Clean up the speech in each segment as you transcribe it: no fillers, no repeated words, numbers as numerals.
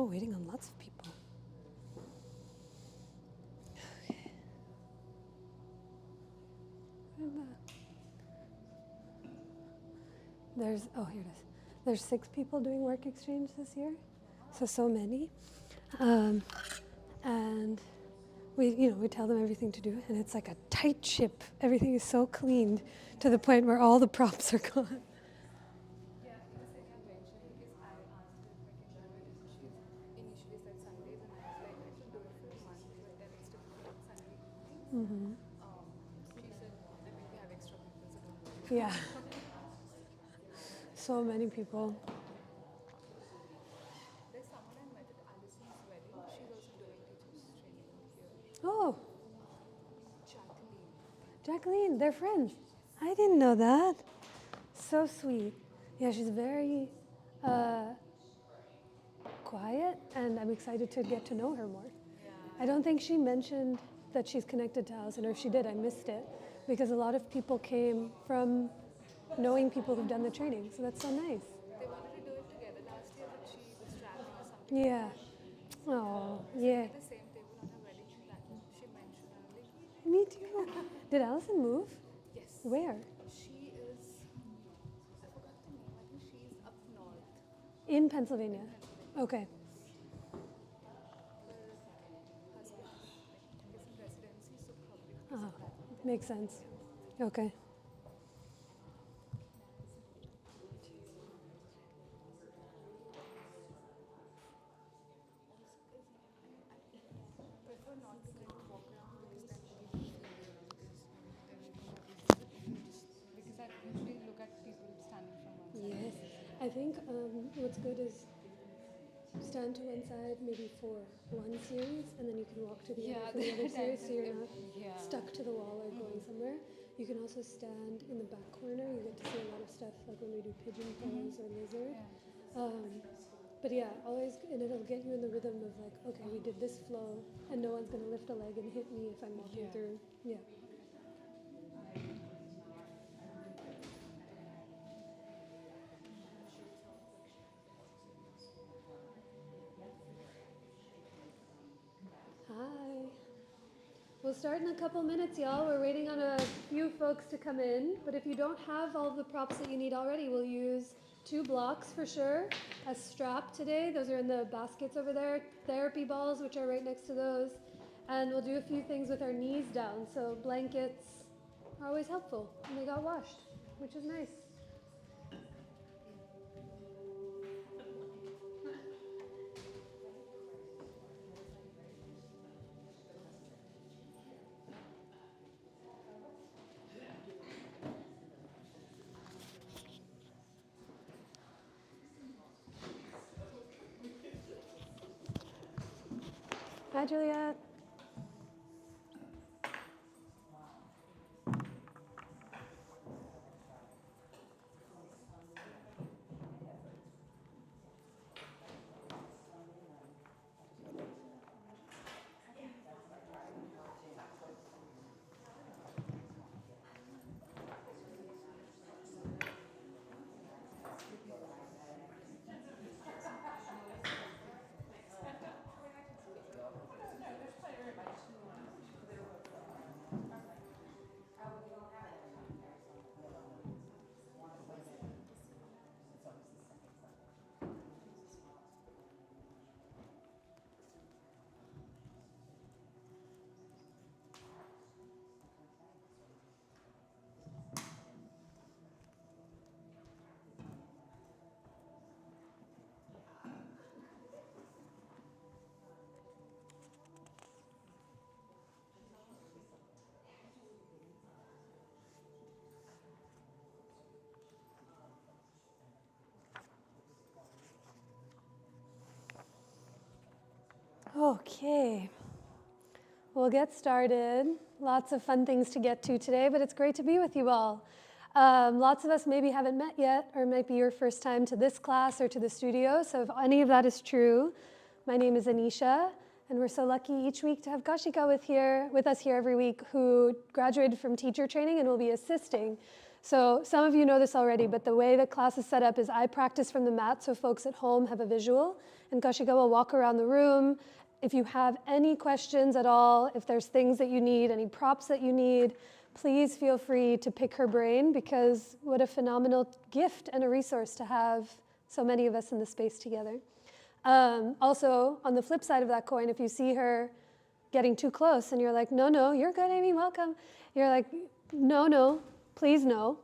waiting on lots of people. Okay. Here it is. There's 6 people doing work exchange this year, so many. And we tell them everything to do, and it's like a tight ship. Everything is so cleaned to the point where all the props are gone. Yeah, in the second venture, because I asked her if I can do it, and she initially said Sundays, and I was like, I could do it for a month, but then it's difficult on Sunday evenings. She said that maybe have extra people, so don't worry. Yeah, so many people. There's someone I met at Alison's wedding. She's also doing teachers training here. Oh, Jacqueline. Jacqueline, they're friends. I didn't know that. So sweet. Yeah, she's very quiet, and I'm excited to get to know her more. Yeah. I don't think she mentioned that she's connected to Allison, or if she did, I missed it, because a lot of people came from knowing people who've done the training, so that's so nice. They wanted to do it together last year, but she was traveling or something Yeah. like that. Oh, Sitting yeah. at the same table on her wedding, she mentioned, I was like, Me too. Did Allison move? yes. Where? She is, I forgot the name, I think she's up north. In Pennsylvania. Pennsylvania. Okay. Her husband is in residency, so probably Oh, because of that. makes sense. Okay. I prefer not to kind of walk around because then people feel weird because then we don't because I usually look at people standing from one side. Yes. I think what's good is stand to one side maybe for one series, and then you can walk to the other for the other series, so you're not stuck to the wall or going somewhere. You can also stand in the back corner. You get to see a lot of stuff, like when we do pigeon pose or lizard. But yeah, always, and it'll get you in the rhythm of like, okay, we did this flow, and no one's gonna lift a leg and hit me if I'm walking through. Yeah. Hi. We'll start in a couple minutes, y'all. We're waiting on a few folks to come in, but if you don't have all the props that you need already, we'll use 2 blocks for sure as strap today. Those are in the baskets over there. Therapy balls, which are right next to those. And we'll do a few things with our knees down. So blankets are always helpful, and they got washed, which is nice. Hi, Juliet. Okay, we'll get started. Lots of fun things to get to today, but it's great to be with you all. Lots of us maybe haven't met yet, or it might be your first time to this class or to the studio, so if any of that is true, my name is Anisha, and we're so lucky each week to have Kashika with us here every week, who graduated from teacher training and will be assisting. So some of you know this already, but the way the class is set up is I practice from the mat so folks at home have a visual, and Kaushika will walk around the room. If you have any questions at all, if there's things that you need, any props that you need, please feel free to pick her brain, because what a phenomenal gift and a resource to have so many of us in the space together. Also, on the flip side of that coin, if you see her getting too close and you're like, no, you're good, Amy, welcome. You're like, no, please no.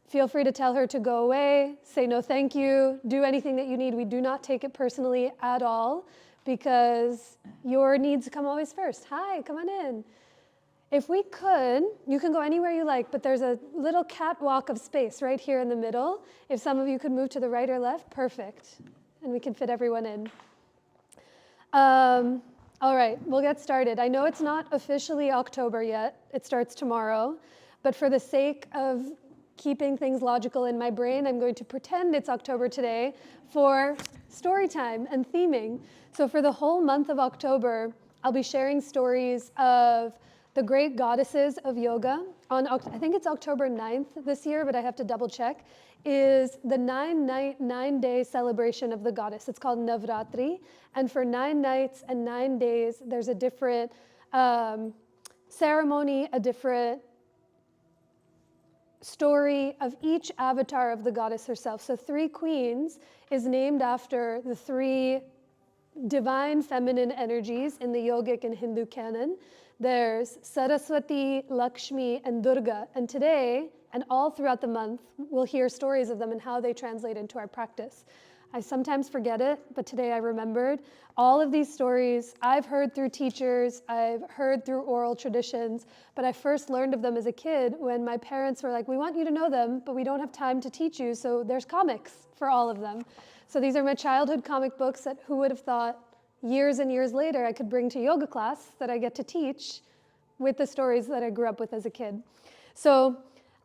Feel free to tell her to go away, say no thank you, do anything that you need. We do not take it personally at all, because your needs come always first. Hi, come on in. If we could, you can go anywhere you like, but there's a little catwalk of space right here in the middle. If some of you could move to the right or left, perfect. And we can fit everyone in. All right, we'll get started. I know it's not officially October yet. It starts tomorrow. But for the sake of keeping things logical in my brain, I'm going to pretend it's October today for story time and theming. So for the whole month of October, I'll be sharing stories of the great goddesses of yoga. I think it's October 9th this year, but I have to double check, is the 9-day celebration of the goddess. It's called Navratri. And for 9 nights and 9 days, there's a different ceremony, a different story of each avatar of the goddess herself. So 3 Queens is named after the 3 divine feminine energies in the yogic and Hindu canon. There's Saraswati, Lakshmi, and Durga. And today, and all throughout the month, we'll hear stories of them and how they translate into our practice. I sometimes forget it, but today I remembered. All of these stories I've heard through teachers, I've heard through oral traditions, but I first learned of them as a kid when my parents were like, we want you to know them, but we don't have time to teach you, so there's comics for all of them. So these are my childhood comic books that who would have thought years and years later I could bring to yoga class that I get to teach with the stories that I grew up with as a kid. So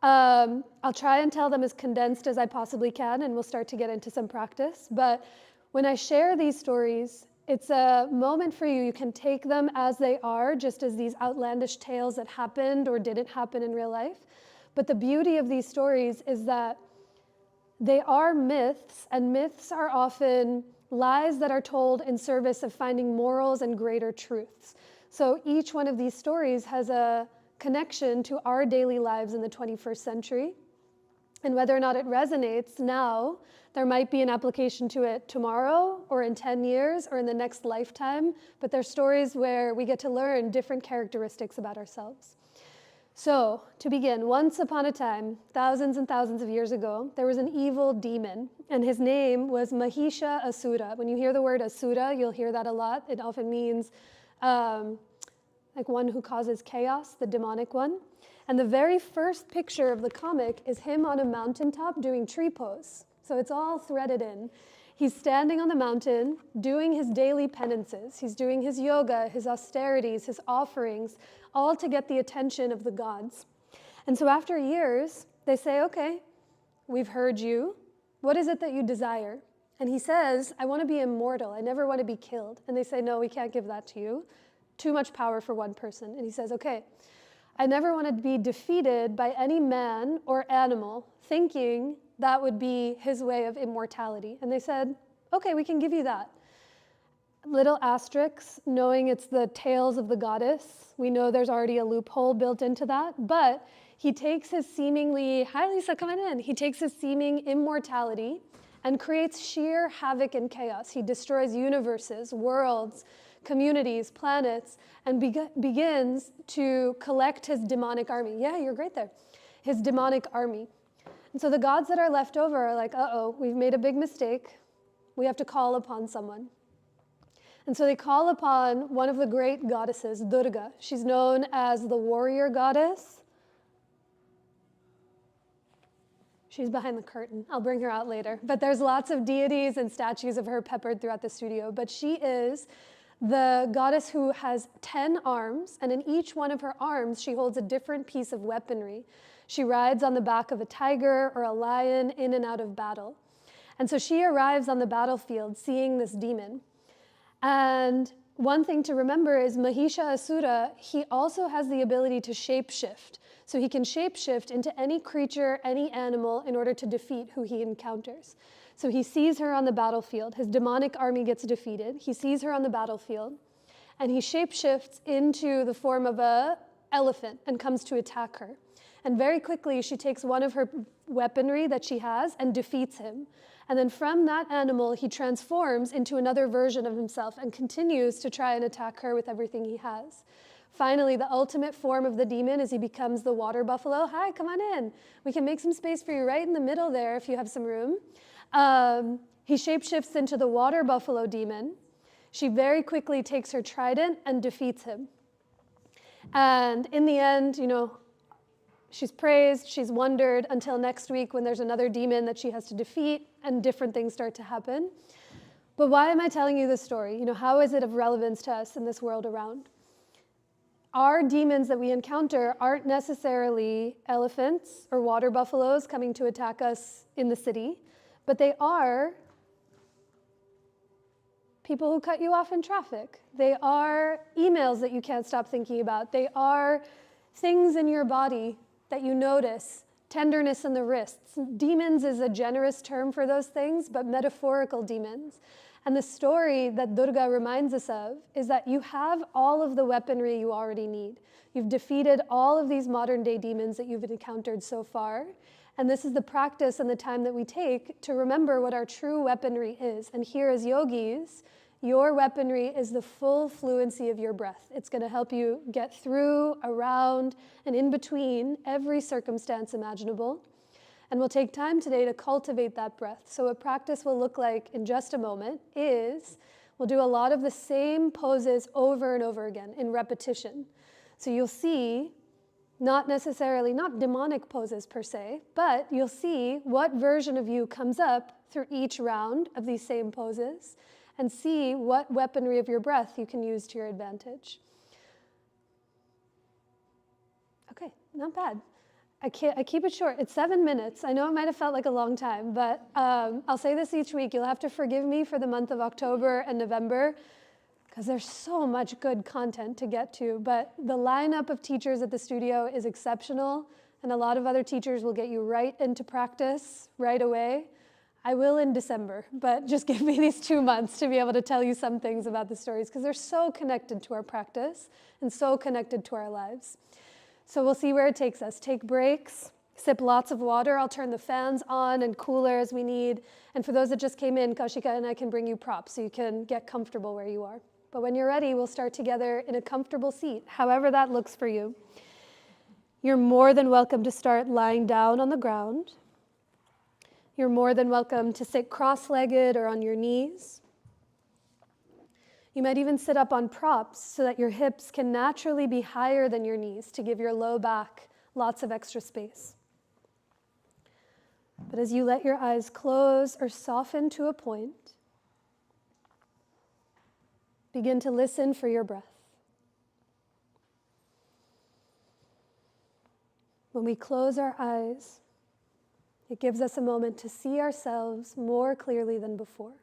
I'll try and tell them as condensed as I possibly can, and we'll start to get into some practice. But when I share these stories, it's a moment for you. You can take them as they are, just as these outlandish tales that happened or didn't happen in real life. But the beauty of these stories is that they are myths, and myths are often lies that are told in service of finding morals and greater truths. So each one of these stories has a connection to our daily lives in the 21st century. And whether or not it resonates now, there might be an application to it tomorrow or in 10 years or in the next lifetime, but they're stories where we get to learn different characteristics about ourselves. So, to begin, once upon a time, thousands and thousands of years ago, there was an evil demon, and his name was Mahisha Asura. When you hear the word Asura, you'll hear that a lot. It often means like one who causes chaos, the demonic one. And the very first picture of the comic is him on a mountaintop doing tree pose. So it's all threaded in. He's standing on the mountain doing his daily penances. He's doing his yoga, his austerities, his offerings, all to get the attention of the gods. And so after years, they say, okay, we've heard you. What is it that you desire? And he says, I want to be immortal. I never want to be killed. And they say, no, we can't give that to you. Too much power for one person. And he says, okay, I never want to be defeated by any man or animal, thinking that would be his way of immortality. And they said, okay, we can give you that. Little asterisks, knowing it's the tales of the goddess. We know there's already a loophole built into that, but he takes his seemingly, hi Lisa, come on in. He takes his seeming immortality and creates sheer havoc and chaos. He destroys universes, worlds, communities, planets, and begins to collect his demonic army. Yeah, you're great there. His demonic army. And so the gods that are left over are like, uh-oh, we've made a big mistake. We have to call upon someone. And so they call upon one of the great goddesses, Durga. She's known as the warrior goddess. She's behind the curtain. I'll bring her out later. But there's lots of deities and statues of her peppered throughout the studio. But she is the goddess who has 10 arms, and in each one of her arms, she holds a different piece of weaponry. She rides on the back of a tiger or a lion in and out of battle. And so she arrives on the battlefield seeing this demon. And one thing to remember is Mahisha Asura, he also has the ability to shapeshift. So he can shapeshift into any creature, any animal, in order to defeat who he encounters. So he sees her on the battlefield. His demonic army gets defeated. He sees her on the battlefield, and he shapeshifts into the form of an elephant and comes to attack her. And very quickly, she takes one of her weaponry that she has and defeats him. And then from that animal, he transforms into another version of himself and continues to try and attack her with everything he has. Finally, the ultimate form of the demon is he becomes the water buffalo. Hi, come on in. We can make some space for you right in the middle there if you have some room. He shapeshifts into the water buffalo demon. She very quickly takes her trident and defeats him. And in the end, she's praised, she's wondered until next week when there's another demon that she has to defeat and different things start to happen. But why am I telling you this story? How is it of relevance to us in this world around? Our demons that we encounter aren't necessarily elephants or water buffaloes coming to attack us in the city, but they are people who cut you off in traffic. They are emails that you can't stop thinking about. They are things in your body that you notice, tenderness in the wrists. Demons is a generous term for those things, but metaphorical demons. And the story that Durga reminds us of is that you have all of the weaponry you already need. You've defeated all of these modern day demons that you've encountered so far. And this is the practice and the time that we take to remember what our true weaponry is. And here as yogis, your weaponry is the full fluency of your breath. It's going to help you get through, around, and in between every circumstance imaginable. And we'll take time today to cultivate that breath. So what practice will look like in just a moment is we'll do a lot of the same poses over and over again in repetition. So you'll see not demonic poses per se, but you'll see what version of you comes up through each round of these same poses and see what weaponry of your breath you can use to your advantage. Okay, not bad. I keep it short. It's 7 minutes. I know it might have felt like a long time, but I'll say this each week. You'll have to forgive me for the month of October and November because there's so much good content to get to. But the lineup of teachers at the studio is exceptional, and a lot of other teachers will get you right into practice right away. I will in December, but just give me these 2 months to be able to tell you some things about the stories because they're so connected to our practice and so connected to our lives. So we'll see where it takes us. Take breaks, sip lots of water. I'll turn the fans on and cooler as we need. And for those that just came in, Kaushika and I can bring you props so you can get comfortable where you are. But when you're ready, we'll start together in a comfortable seat, however that looks for you. You're more than welcome to start lying down on the ground. You're more than welcome to sit cross-legged or on your knees. You might even sit up on props so that your hips can naturally be higher than your knees to give your low back lots of extra space. But as you let your eyes close or soften to a point, begin to listen for your breath. When we close our eyes, it gives us a moment to see ourselves more clearly than before.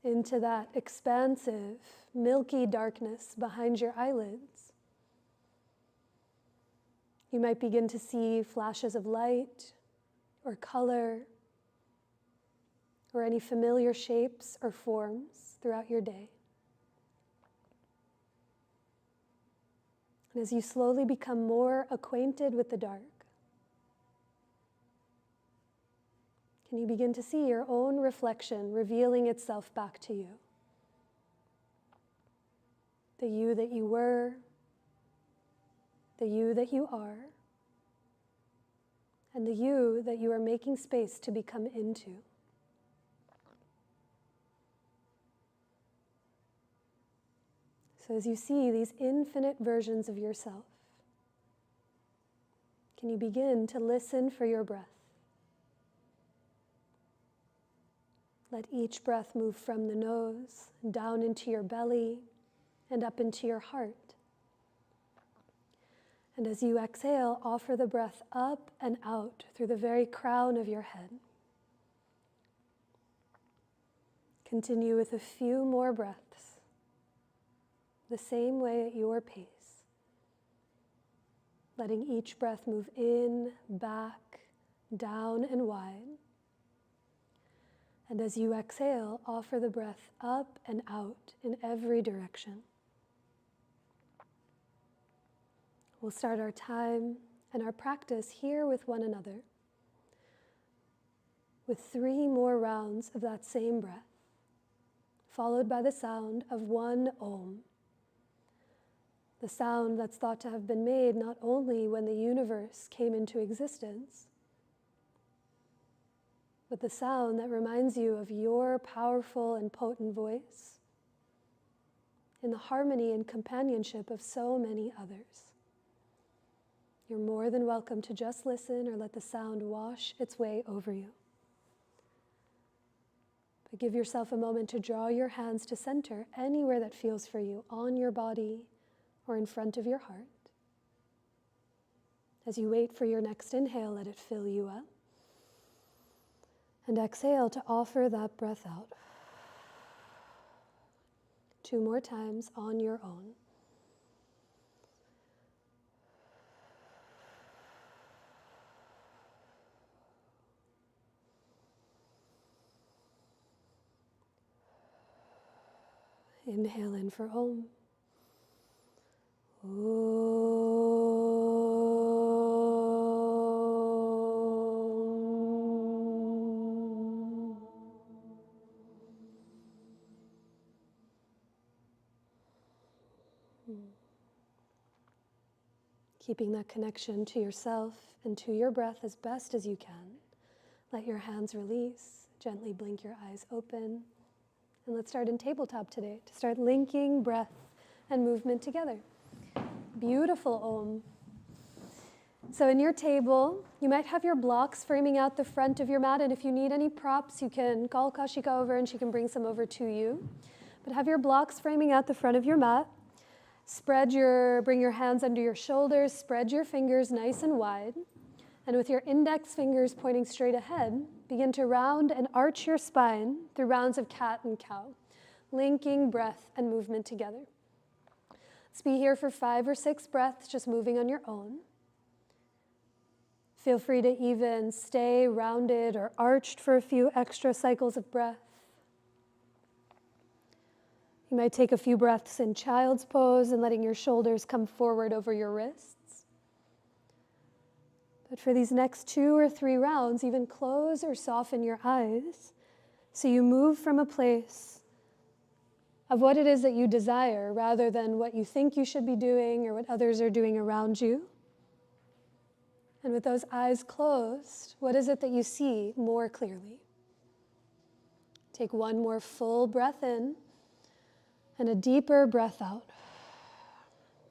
Into that expansive, milky darkness behind your eyelids. You might begin to see flashes of light or color or any familiar shapes or forms throughout your day. And as you slowly become more acquainted with the dark, can you begin to see your own reflection revealing itself back to you? The you that you were, the you that you are, and the you that you are making space to become into. So as you see these infinite versions of yourself, can you begin to listen for your breath? Let each breath move from the nose, down into your belly, and up into your heart. And as you exhale, offer the breath up and out through the very crown of your head. Continue with a few more breaths, the same way at your pace. letting each breath move in, back, down, and wide. And as you exhale, offer the breath up and out in every direction. We'll start our time and our practice here with one another with 3 more rounds of that same breath, followed by the sound of one Om. The sound that's thought to have been made not only when the universe came into existence, but the sound that reminds you of your powerful and potent voice in the harmony and companionship of so many others. You're more than welcome to just listen or let the sound wash its way over you. But give yourself a moment to draw your hands to center anywhere that feels for you, on your body or in front of your heart. As you wait for your next inhale, let it fill you up. And exhale to offer that breath out. 2 more times on your own. Inhale in for Om. Keeping that connection to yourself and to your breath as best as you can. Let your hands release. Gently blink your eyes open. And let's start in tabletop today to start linking breath and movement together. Beautiful Om. So in your table, you might have your blocks framing out the front of your mat, and if you need any props, you can call Kashika over and she can bring some over to you. But have your blocks framing out the front of your mat. Bring your hands under your shoulders, spread your fingers nice and wide, and with your index fingers pointing straight ahead, begin to round and arch your spine through rounds of cat and cow, linking breath and movement together. Let's be here for 5 or 6 breaths, just moving on your own. Feel free to even stay rounded or arched for a few extra cycles of breath. You might take a few breaths in child's pose and letting your shoulders come forward over your wrists. But for these next 2 or 3 rounds, even close or soften your eyes so you move from a place of what it is that you desire rather than what you think you should be doing or what others are doing around you. And with those eyes closed, what is it that you see more clearly? Take 1 more full breath in and a deeper breath out.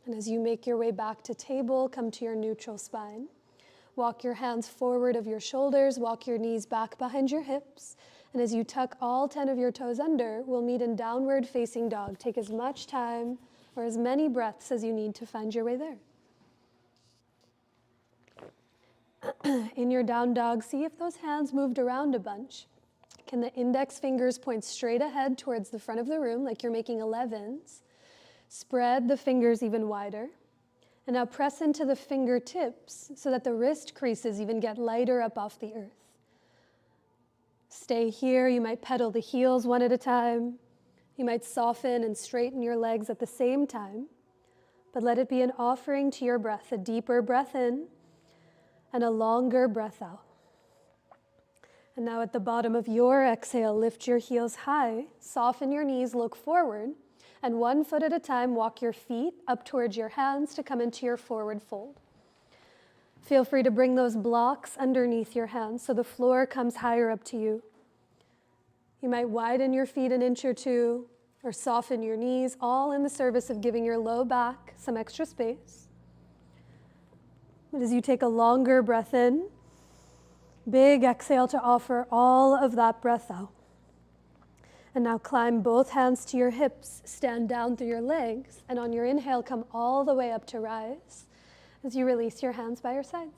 And as you make your way back to table, come to your neutral spine. Walk your hands forward of your shoulders, walk your knees back behind your hips. And as you tuck all 10 of your toes under, we'll meet in downward facing dog. Take as much time or as many breaths as you need to find your way there. In your down dog, see if those hands moved around a bunch. Can the index fingers point straight ahead towards the front of the room like you're making 11s? Spread the fingers even wider. And now press into the fingertips so that the wrist creases even get lighter up off the earth. Stay here. You might pedal the heels one at a time. You might soften and straighten your legs at the same time. But let it be an offering to your breath, a deeper breath in and a longer breath out. And now at the bottom of your exhale, lift your heels high, soften your knees, look forward, and 1 foot at a time, walk your feet up towards your hands to come into your forward fold. Feel free to bring those blocks underneath your hands so the floor comes higher up to you. You might widen your feet an inch or 2 or soften your knees, all in the service of giving your low back some extra space. But as you take a longer breath in, big exhale to offer all of that breath out. And now climb both hands to your hips, stand down through your legs, and on your inhale, come all the way up to rise as you release your hands by your sides.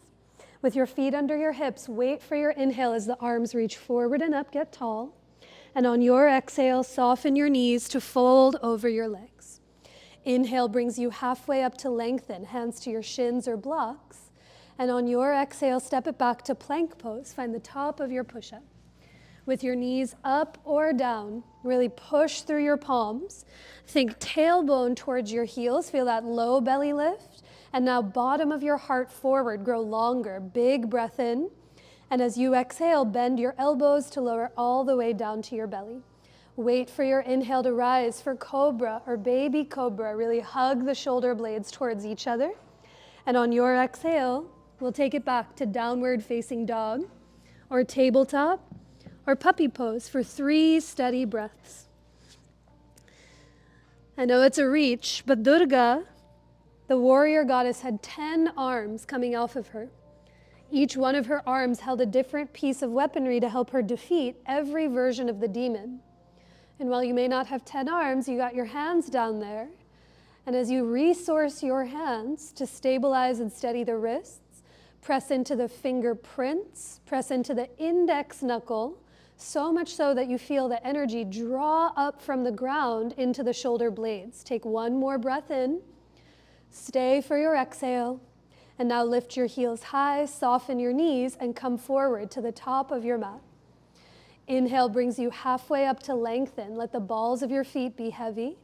With your feet under your hips, wait for your inhale as the arms reach forward and up, get tall. And on your exhale, soften your knees to fold over your legs. Inhale brings you halfway up to lengthen, hands to your shins or blocks. And on your exhale, step it back to plank pose. Find the top of your push-up. With your knees up or down, really push through your palms. Think tailbone towards your heels. Feel that low belly lift. And now bottom of your heart forward, grow longer. Big breath in. And as you exhale, bend your elbows to lower all the way down to your belly. Wait for your inhale to rise for cobra or baby cobra. Really hug the shoulder blades towards each other. And on your exhale, we'll take it back to downward facing dog or tabletop or puppy pose for 3 steady breaths. I know it's a reach, but Durga, the warrior goddess, had 10 arms coming off of her. Each one of her arms held a different piece of weaponry to help her defeat every version of the demon. And while you may not have 10 arms, you got your hands down there. And as you resource your hands to stabilize and steady the wrists, press into the fingerprints, press into the index knuckle, so much so that you feel the energy draw up from the ground into the shoulder blades. Take one more breath in. Stay for your exhale. And now lift your heels high, soften your knees, and come forward to the top of your mat. Inhale brings you halfway up to lengthen. Let the balls of your feet be heavy.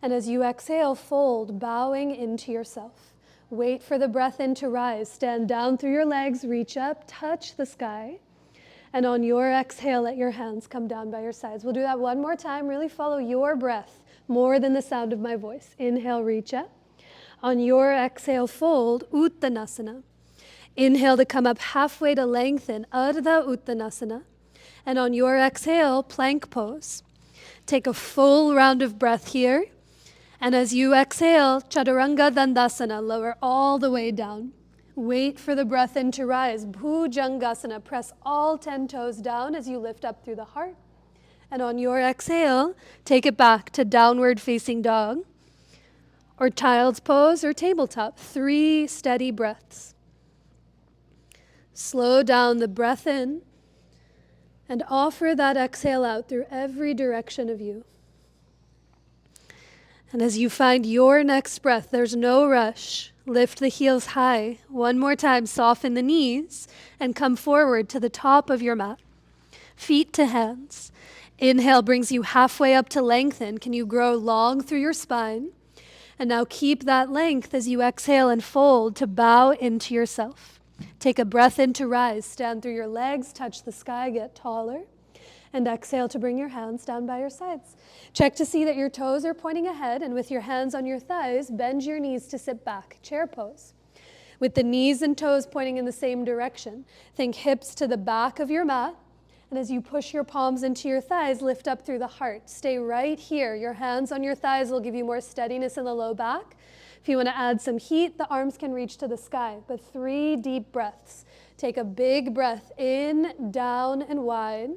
And as you exhale, fold, bowing into yourself. Wait for the breath in to rise. Stand down through your legs, reach up, touch the sky. And on your exhale, let your hands come down by your sides. We'll do that one more time. Really follow your breath more than the sound of my voice. Inhale, reach up. On your exhale, fold, Uttanasana. Inhale to come up halfway to lengthen, Ardha Uttanasana. And on your exhale, plank pose. Take a full round of breath here. And as you exhale, Chaturanga Dandasana, lower all the way down. Wait for the breath in to rise. Bhujangasana, press all 10 toes down as you lift up through the heart. And on your exhale, take it back to downward facing dog, or child's pose, or tabletop. 3 steady breaths. Slow down the breath in and offer that exhale out through every direction of you. And as you find your next breath, there's no rush. Lift the heels high. One more time, soften the knees and come forward to the top of your mat. Feet to hands. Inhale brings you halfway up to lengthen. Can you grow long through your spine? And now keep that length as you exhale and fold to bow into yourself. Take a breath in to rise. Stand through your legs, touch the sky, get taller. And exhale to bring your hands down by your sides. Check to see that your toes are pointing ahead, and with your hands on your thighs, bend your knees to sit back, chair pose. With the knees and toes pointing in the same direction, think hips to the back of your mat, and as you push your palms into your thighs, lift up through the heart. Stay right here. Your hands on your thighs will give you more steadiness in the low back. If you want to add some heat, the arms can reach to the sky, but 3 deep breaths. Take a big breath in, down, and wide.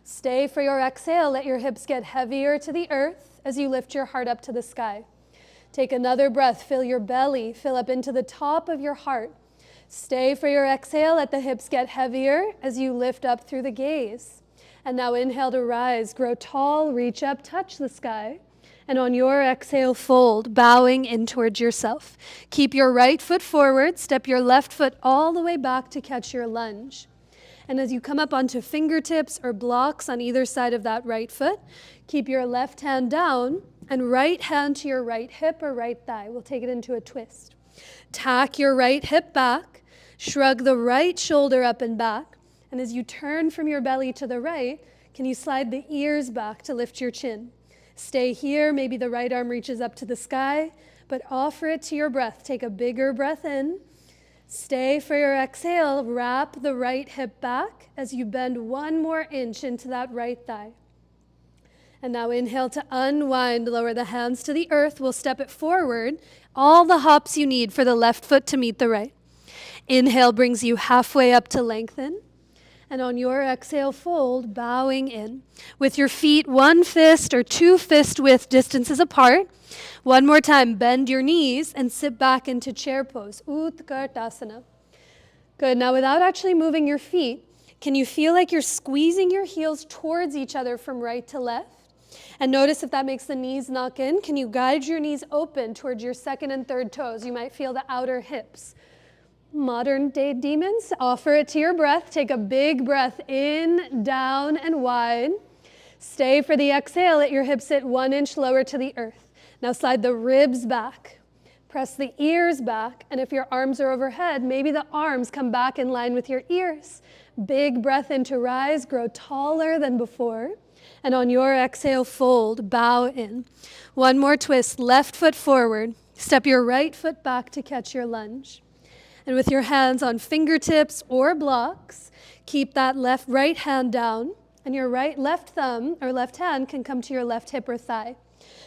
Stay for your exhale. Let your hips get heavier to the earth as you lift your heart up to the sky. Take another breath. Fill your belly. Fill up into the top of your heart. Stay for your exhale. Let the hips get heavier as you lift up through the gaze. And now inhale to rise. Grow tall. Reach up. Touch the sky. And on your exhale, fold, bowing in towards yourself. Keep your right foot forward. Step your left foot all the way back to catch your lunge. And as you come up onto fingertips or blocks on either side of that right foot, keep your left hand down and right hand to your right hip or right thigh. We'll take it into a twist. Tack your right hip back, shrug the right shoulder up and back, and as you turn from your belly to the right, can you slide the ears back to lift your chin? Stay here, maybe the right arm reaches up to the sky, but offer it to your breath. Take a bigger breath in. Stay for your exhale, wrap the right hip back as you bend 1 more inch into that right thigh. And now inhale to unwind, lower the hands to the earth. We'll step it forward, all the hops you need for the left foot to meet the right. Inhale brings you halfway up to lengthen. And on your exhale, fold, bowing in. With your feet 1 fist or 2 fist width distances apart. 1 more time, bend your knees and sit back into chair pose, Utkartasana. Good, now without actually moving your feet, can you feel like you're squeezing your heels towards each other from right to left? And notice if that makes the knees knock in. Can you guide your knees open towards your second and third toes? You might feel the outer hips. Modern day demons, offer it to your breath. Take a big breath in, down, and wide. Stay for the exhale. Let your hips sit 1 inch lower to the earth. Now slide the ribs back. Press the ears back. And if your arms are overhead, maybe the arms come back in line with your ears. Big breath in to rise. Grow taller than before. And on your exhale, fold, bow in. One more twist, left foot forward. Step your right foot back to catch your lunge. And with your hands on fingertips or blocks, keep that right hand down. And your left thumb or left hand can come to your left hip or thigh.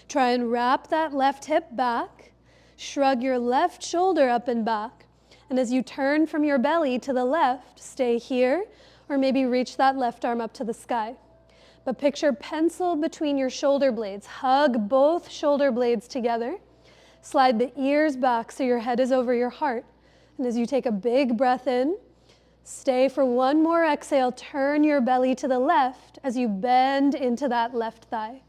Try and wrap that left hip back. Shrug your left shoulder up and back. And as you turn from your belly to the left, stay here, or maybe reach that left arm up to the sky. But picture pencil between your shoulder blades. Hug both shoulder blades together. Slide the ears back so your head is over your heart. And as you take a big breath in, stay for one more exhale. Turn your belly to the left as you bend into that left thigh.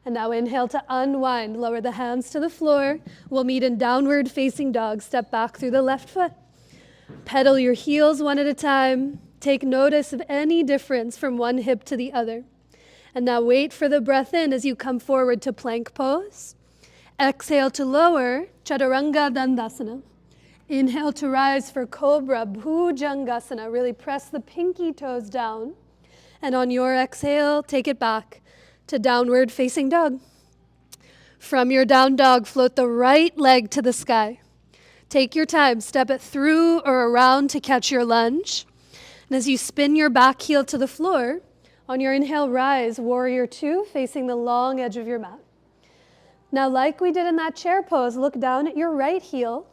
And now inhale to unwind. Lower the hands to the floor. We'll meet in downward facing dog. Step back through the left foot. Pedal your heels one at a time. Take notice of any difference from one hip to the other. And now wait for the breath in as you come forward to plank pose. Exhale to lower, Chaturanga Dandasana. Inhale to rise for Cobra, Bhujangasana. Really press the pinky toes down. And on your exhale, take it back to downward facing dog. From your down dog, float the right leg to the sky. Take your time, step it through or around to catch your lunge. And as you spin your back heel to the floor, on your inhale, rise, warrior two, facing the long edge of your mat. Now, like we did in that chair pose, look down at your right heel.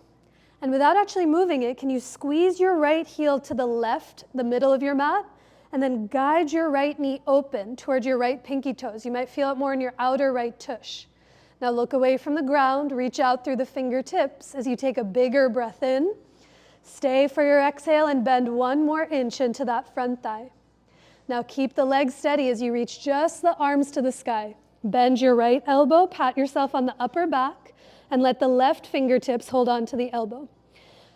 And without actually moving it, can you squeeze your right heel to the left, the middle of your mat, and then guide your right knee open toward your right pinky toes. You might feel it more in your outer right tush. Now look away from the ground, reach out through the fingertips as you take a bigger breath in. Stay for your exhale and bend 1 more inch into that front thigh. Now keep the legs steady as you reach just the arms to the sky. Bend your right elbow, pat yourself on the upper back, and let the left fingertips hold on to the elbow.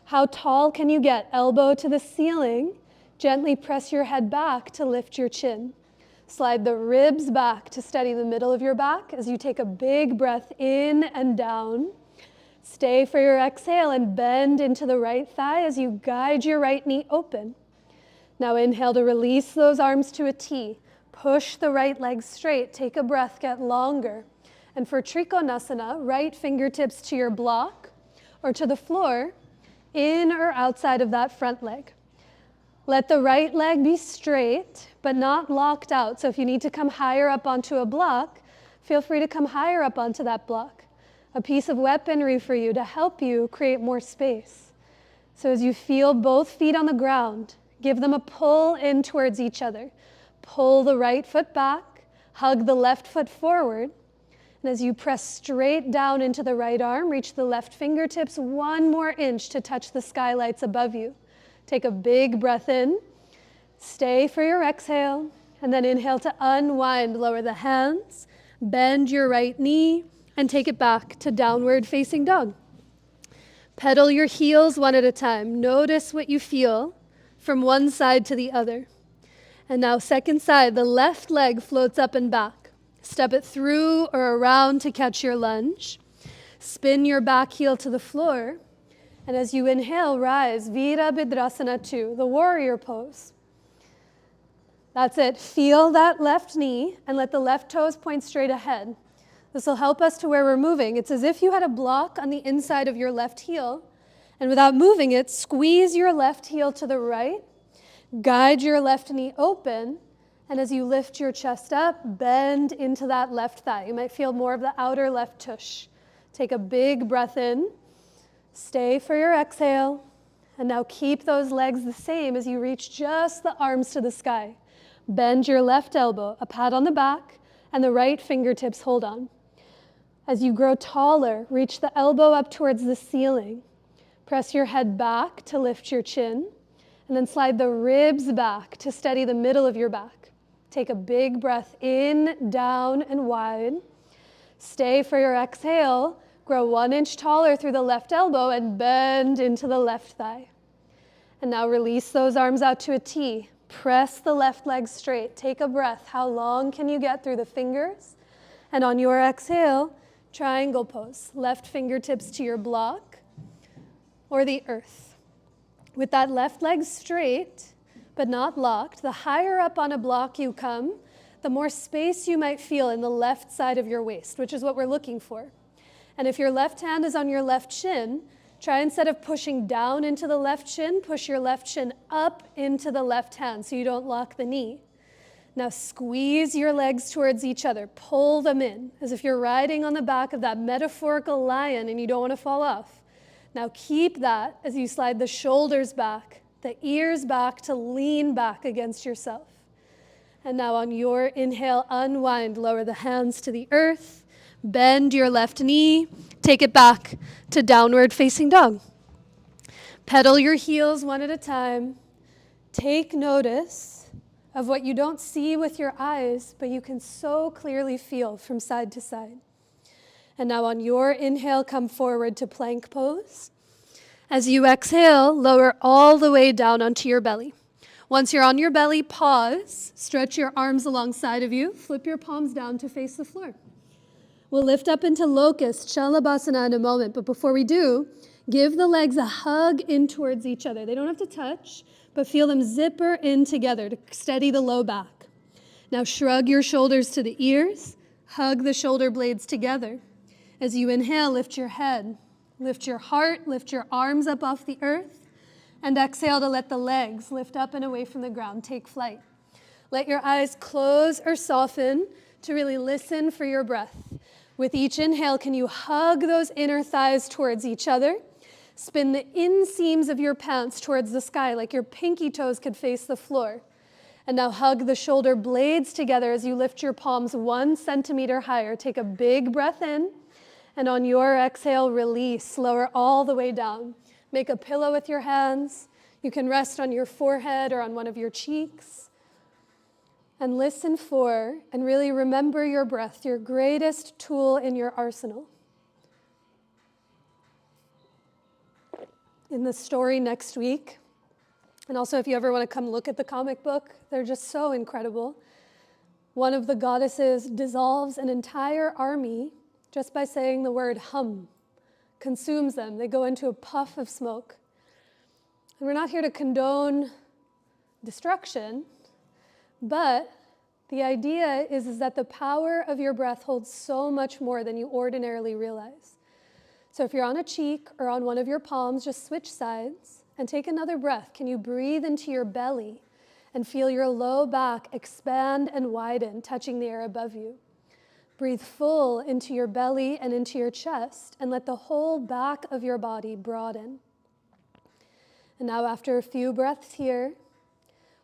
How tall can you get? Elbow to the ceiling. Gently press your head back to lift your chin. Slide the ribs back to steady the middle of your back as you take a big breath in and down. Stay for your exhale and bend into the right thigh as you guide your right knee open. Now inhale to release those arms to a T. Push the right leg straight. Take a breath, get longer. And for Trikonasana, right fingertips to your block or to the floor, in or outside of that front leg. Let the right leg be straight, but not locked out. So if you need to come higher up onto a block, feel free to come higher up onto that block. A piece of weaponry for you to help you create more space. So as you feel both feet on the ground, give them a pull in towards each other. Pull the right foot back, hug the left foot forward. And as you press straight down into the right arm, reach the left fingertips 1 more inch to touch the skylights above you. Take a big breath in. Stay for your exhale. And then inhale to unwind. Lower the hands. Bend your right knee. And take it back to downward facing dog. Pedal your heels 1 at a time. Notice what you feel from one side to the other. And now second side, the left leg floats up and back. Step it through or around to catch your lunge. Spin your back heel to the floor. And as you inhale, rise, Virabhadrasana 2, the warrior pose. That's it. Feel that left knee and let the left toes point straight ahead. This will help us to where we're moving. It's as if you had a block on the inside of your left heel. And without moving it, squeeze your left heel to the right. Guide your left knee open. And as you lift your chest up, bend into that left thigh. You might feel more of the outer left tush. Take a big breath in. Stay for your exhale. And now keep those legs the same as you reach just the arms to the sky. Bend your left elbow, a pat on the back, and the right fingertips hold on. As you grow taller, reach the elbow up towards the ceiling. Press your head back to lift your chin. And then slide the ribs back to steady the middle of your back. Take a big breath in, down, and wide. Stay for your exhale. Grow 1 inch taller through the left elbow and bend into the left thigh. And now release those arms out to a T. Press the left leg straight. Take a breath. How long can you get through the fingers? And on your exhale, triangle pose. Left fingertips to your block or the earth. With that left leg straight, but not locked, the higher up on a block you come, the more space you might feel in the left side of your waist, which is what we're looking for. And if your left hand is on your left shin, try, instead of pushing down into the left shin, push your left shin up into the left hand so you don't lock the knee. Now squeeze your legs towards each other. Pull them in as if you're riding on the back of that metaphorical lion and you don't want to fall off. Now keep that as you slide the shoulders back, the ears back to lean back against yourself. And now on your inhale, unwind, lower the hands to the earth, bend your left knee, take it back to downward facing dog. Pedal your heels one at a time. Take notice of what you don't see with your eyes, but you can so clearly feel from side to side. And now on your inhale, come forward to plank pose. As you exhale, lower all the way down onto your belly. Once you're on your belly, pause, stretch your arms alongside of you, flip your palms down to face the floor. We'll lift up into locust, Shalabhasana in a moment, but before we do, give the legs a hug in towards each other. They don't have to touch, but feel them zipper in together to steady the low back. Now shrug your shoulders to the ears, hug the shoulder blades together. As you inhale, lift your head. Lift your heart, lift your arms up off the earth, and exhale to let the legs lift up and away from the ground. Take flight. Let your eyes close or soften to really listen for your breath. With each inhale, can you hug those inner thighs towards each other? Spin the inseams of your pants towards the sky like your pinky toes could face the floor. And now hug the shoulder blades together as you lift your palms 1 centimeter higher. Take a big breath in. And on your exhale, release, lower all the way down. Make a pillow with your hands. You can rest on your forehead or on one of your cheeks. And listen for, and really remember your breath, your greatest tool in your arsenal. In the story next week, and also if you ever want to come look at the comic book, they're just so incredible. One of the goddesses dissolves an entire army just by saying the word hum, consumes them. They go into a puff of smoke. And we're not here to condone destruction, but the idea is that the power of your breath holds so much more than you ordinarily realize. So if you're on a cheek or on one of your palms, just switch sides and take another breath. Can you breathe into your belly and feel your low back expand and widen, touching the air above you? Breathe full into your belly and into your chest, and let the whole back of your body broaden. And now after a few breaths here,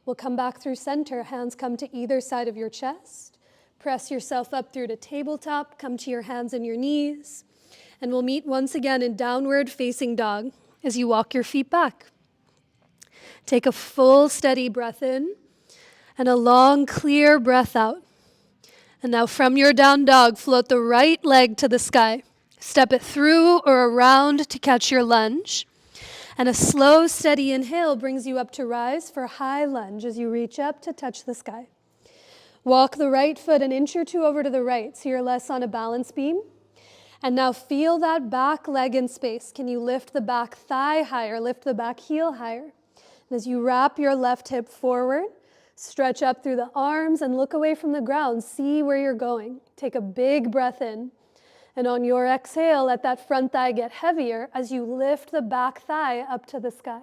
we'll come back through center. Hands come to either side of your chest. Press yourself up through to tabletop. Come to your hands and your knees. And we'll meet once again in downward facing dog as you walk your feet back. Take a full, steady breath in and a long, clear breath out. And now from your down dog, float the right leg to the sky. Step it through or around to catch your lunge. And a slow, steady inhale brings you up to rise for high lunge as you reach up to touch the sky. Walk the right foot an inch or two over to the right so you're less on a balance beam. And now feel that back leg in space. Can you lift the back thigh higher, lift the back heel higher? And as you wrap your left hip forward, stretch up through the arms and look away from the ground. See where you're going. Take a big breath in. And on your exhale, let that front thigh get heavier as you lift the back thigh up to the sky.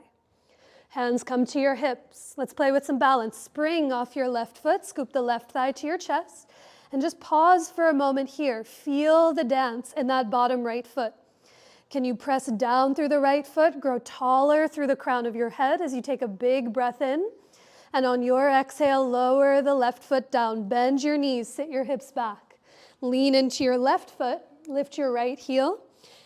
Hands come to your hips. Let's play with some balance. Spring off your left foot, scoop the left thigh to your chest, and just pause for a moment here. Feel the dance in that bottom right foot. Can you press down through the right foot, grow taller through the crown of your head as you take a big breath in? And on your exhale, lower the left foot down. Bend your knees, sit your hips back. Lean into your left foot, lift your right heel.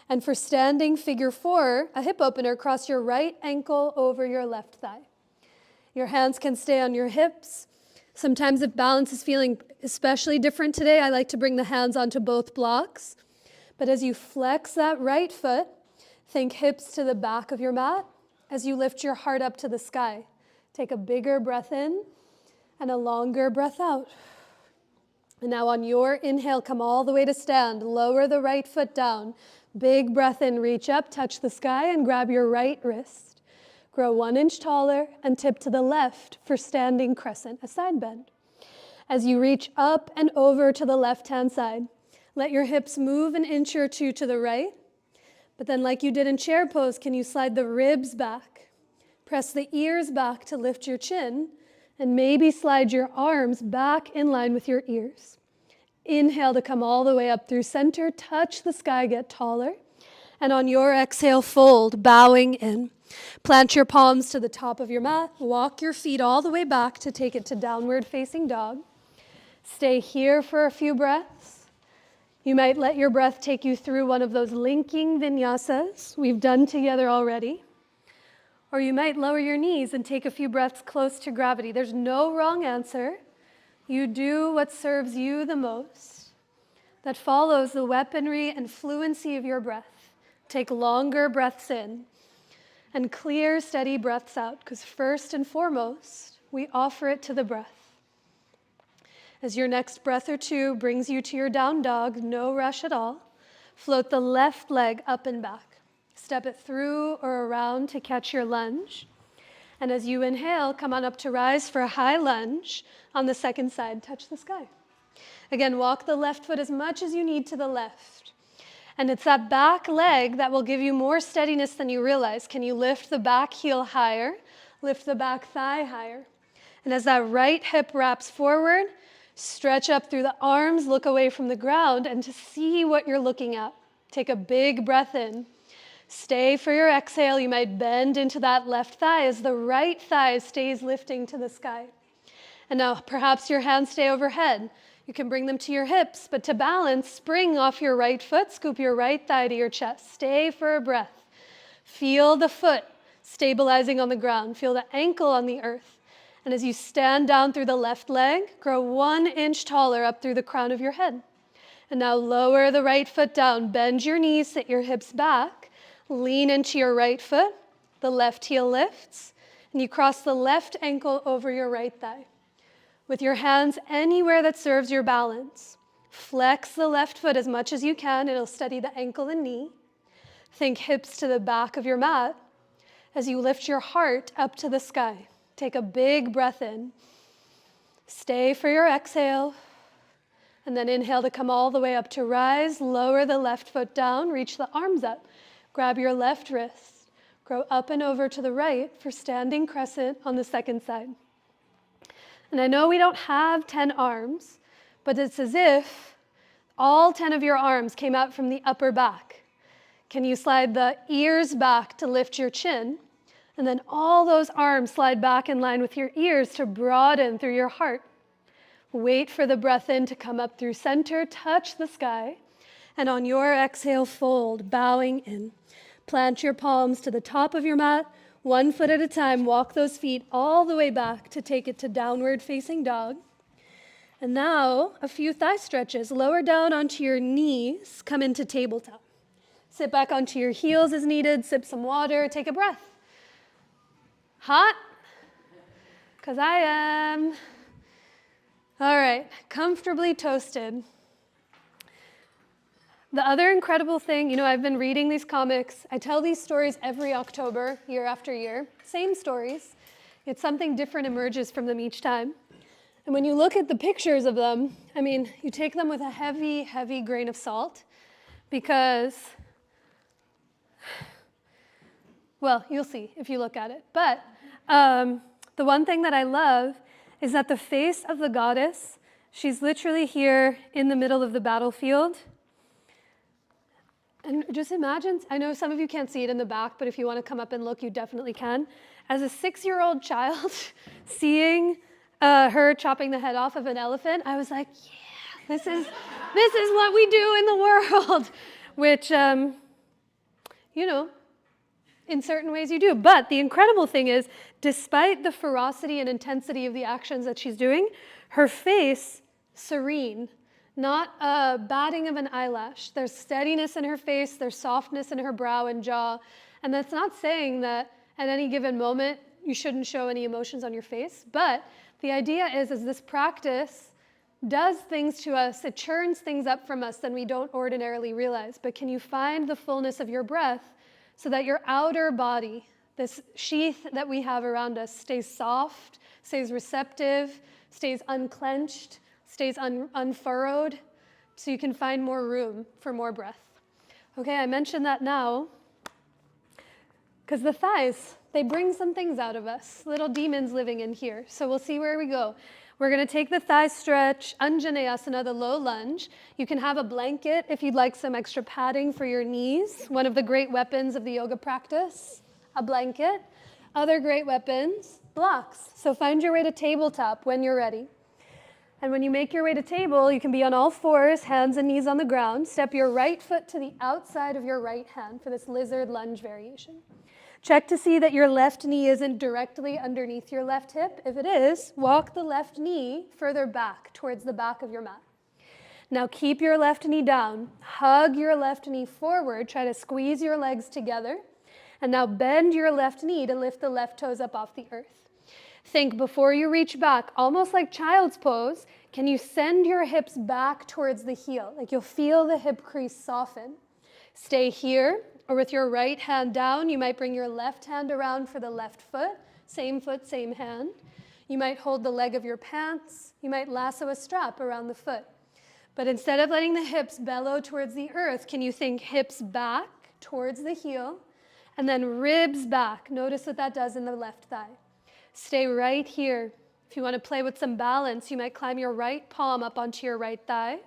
And for standing figure 4, a hip opener, cross your right ankle over your left thigh. Your hands can stay on your hips. Sometimes if balance is feeling especially different today, I like to bring the hands onto both blocks. But as you flex that right foot, think hips to the back of your mat as you lift your heart up to the sky. Take a bigger breath in and a longer breath out. And now on your inhale, come all the way to stand. Lower the right foot down. Big breath in, reach up, touch the sky, and grab your right wrist. Grow 1 inch taller and tip to the left for standing crescent, a side bend. As you reach up and over to the left-hand side, let your hips move 1 inch or 2 to the right. But then like you did in chair pose, can you slide the ribs back? Press the ears back to lift your chin, and maybe slide your arms back in line with your ears. Inhale to come all the way up through center, touch the sky, get taller. And on your exhale, fold, bowing in. Plant your palms to the top of your mat, walk your feet all the way back to take it to downward facing dog. Stay here for a few breaths. You might let your breath take you through one of those linking vinyasas we've done together already. Or you might lower your knees and take a few breaths close to gravity. There's no wrong answer. You do what serves you the most. That follows the weaponry and fluency of your breath. Take longer breaths in and clear, steady breaths out, because first and foremost, we offer it to the breath. As your next breath or two brings you to your down dog, no rush at all, float the left leg up and back. Step it through or around to catch your lunge. And as you inhale, come on up to rise for a high lunge. On the second side, touch the sky. Again, walk the left foot as much as you need to the left. And it's that back leg that will give you more steadiness than you realize. Can you lift the back heel higher? Lift the back thigh higher. And as that right hip wraps forward, stretch up through the arms, look away from the ground, and to see what you're looking at, take a big breath in. Stay for your exhale. You might bend into that left thigh as the right thigh stays lifting to the sky. And now perhaps your hands stay overhead. You can bring them to your hips, but to balance, spring off your right foot, scoop your right thigh to your chest. Stay for a breath. Feel the foot stabilizing on the ground. Feel the ankle on the earth. And as you stand down through the left leg, grow 1 inch taller up through the crown of your head. And now lower the right foot down. Bend your knees, sit your hips back. Lean into your right foot, the left heel lifts, and you cross the left ankle over your right thigh. With your hands anywhere that serves your balance, flex the left foot as much as you can. It'll steady the ankle and knee. Think hips to the back of your mat as you lift your heart up to the sky. Take a big breath in. Stay for your exhale, and then inhale to come all the way up to rise. Lower the left foot down, reach the arms up. Grab your left wrist, grow up and over to the right for standing crescent on the second side. And I know we don't have 10 arms, but it's as if all 10 of your arms came out from the upper back. Can you slide the ears back to lift your chin? And then all those arms slide back in line with your ears to broaden through your heart. Wait for the breath in to come up through center, touch the sky, and on your exhale, fold, bowing in. Plant your palms to the top of your mat, 1 foot at a time. Walk those feet all the way back to take it to downward facing dog. And now, a few thigh stretches. Lower down onto your knees, come into tabletop. Sit back onto your heels as needed, sip some water, take a breath. Hot? Because I am. All right, comfortably toasted. The other incredible thing, I've been reading these comics. I tell these stories every October, year after year. Same stories. Yet something different emerges from them each time. And when you look at the pictures of them, you take them with a heavy, heavy grain of salt because, well, you'll see if you look at it. But the one thing that I love is that the face of the goddess, she's literally here in the middle of the battlefield. And just imagine, I know some of you can't see it in the back, but if you want to come up and look, you definitely can. As a 6-year-old child, seeing her chopping the head off of an elephant, I was like, yeah, this is what we do in the world. Which, in certain ways you do. But the incredible thing is, despite the ferocity and intensity of the actions that she's doing, her face, serene, not a batting of an eyelash. There's steadiness in her face, there's softness in her brow and jaw. And that's not saying that at any given moment you shouldn't show any emotions on your face. But the idea is this practice does things to us, it churns things up from us than we don't ordinarily realize. But can you find the fullness of your breath so that your outer body, this sheath that we have around us, stays soft, stays receptive, stays unclenched, stays unfurrowed, so you can find more room for more breath. Okay, I mentioned that now because the thighs, they bring some things out of us, little demons living in here. So we'll see where we go. We're going to take the thigh stretch, Anjaneyasana, the low lunge. You can have a blanket if you'd like some extra padding for your knees, one of the great weapons of the yoga practice, a blanket. Other great weapons, blocks. So find your way to tabletop when you're ready. And when you make your way to table, you can be on all fours, hands and knees on the ground. Step your right foot to the outside of your right hand for this lizard lunge variation. Check to see that your left knee isn't directly underneath your left hip. If it is, walk the left knee further back towards the back of your mat. Now keep your left knee down. Hug your left knee forward. Try to squeeze your legs together. And now bend your left knee to lift the left toes up off the earth. Think before you reach back, almost like child's pose, can you send your hips back towards the heel? Like you'll feel the hip crease soften. Stay here. Or with your right hand down, you might bring your left hand around for the left foot, same hand. You might hold the leg of your pants. You might lasso a strap around the foot. But instead of letting the hips bellow towards the earth, can you think hips back towards the heel and then ribs back? Notice what that does in the left thigh. Stay right here. If you want to play with some balance, you might climb your right palm up onto your right thigh.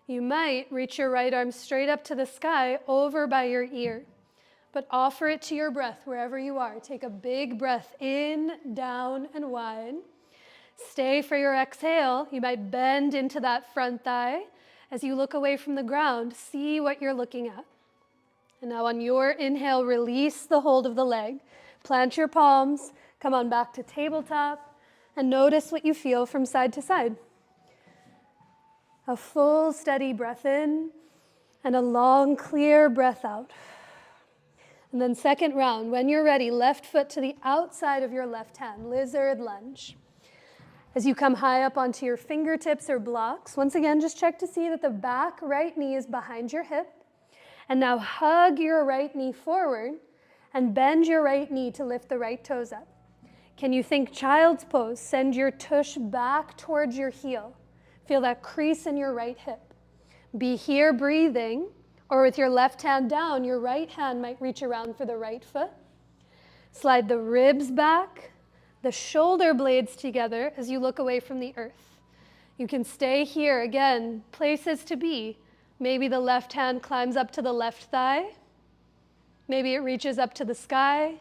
You might reach your right arm straight up to the sky over by your ear, but offer it to your breath wherever you are. Take a big breath in, down, and wide. Stay for your exhale. You might bend into that front thigh. As you look away from the ground, see what you're looking at. And now on your inhale, release the hold of the leg. Plant your palms, come on back to tabletop, and notice what you feel from side to side. A full, steady breath in, and a long, clear breath out. And then second round, when you're ready, left foot to the outside of your left hand, lizard lunge. As you come high up onto your fingertips or blocks, once again, just check to see that the back right knee is behind your hip. And now hug your right knee forward and bend your right knee to lift the right toes up. Can you think child's pose? Send your tush back towards your heel. Feel that crease in your right hip. Be here breathing, or with your left hand down, your right hand might reach around for the right foot. Slide the ribs back, the shoulder blades together as you look away from the earth. You can stay here, again, places to be. Maybe the left hand climbs up to the left thigh. Maybe it reaches up to the sky.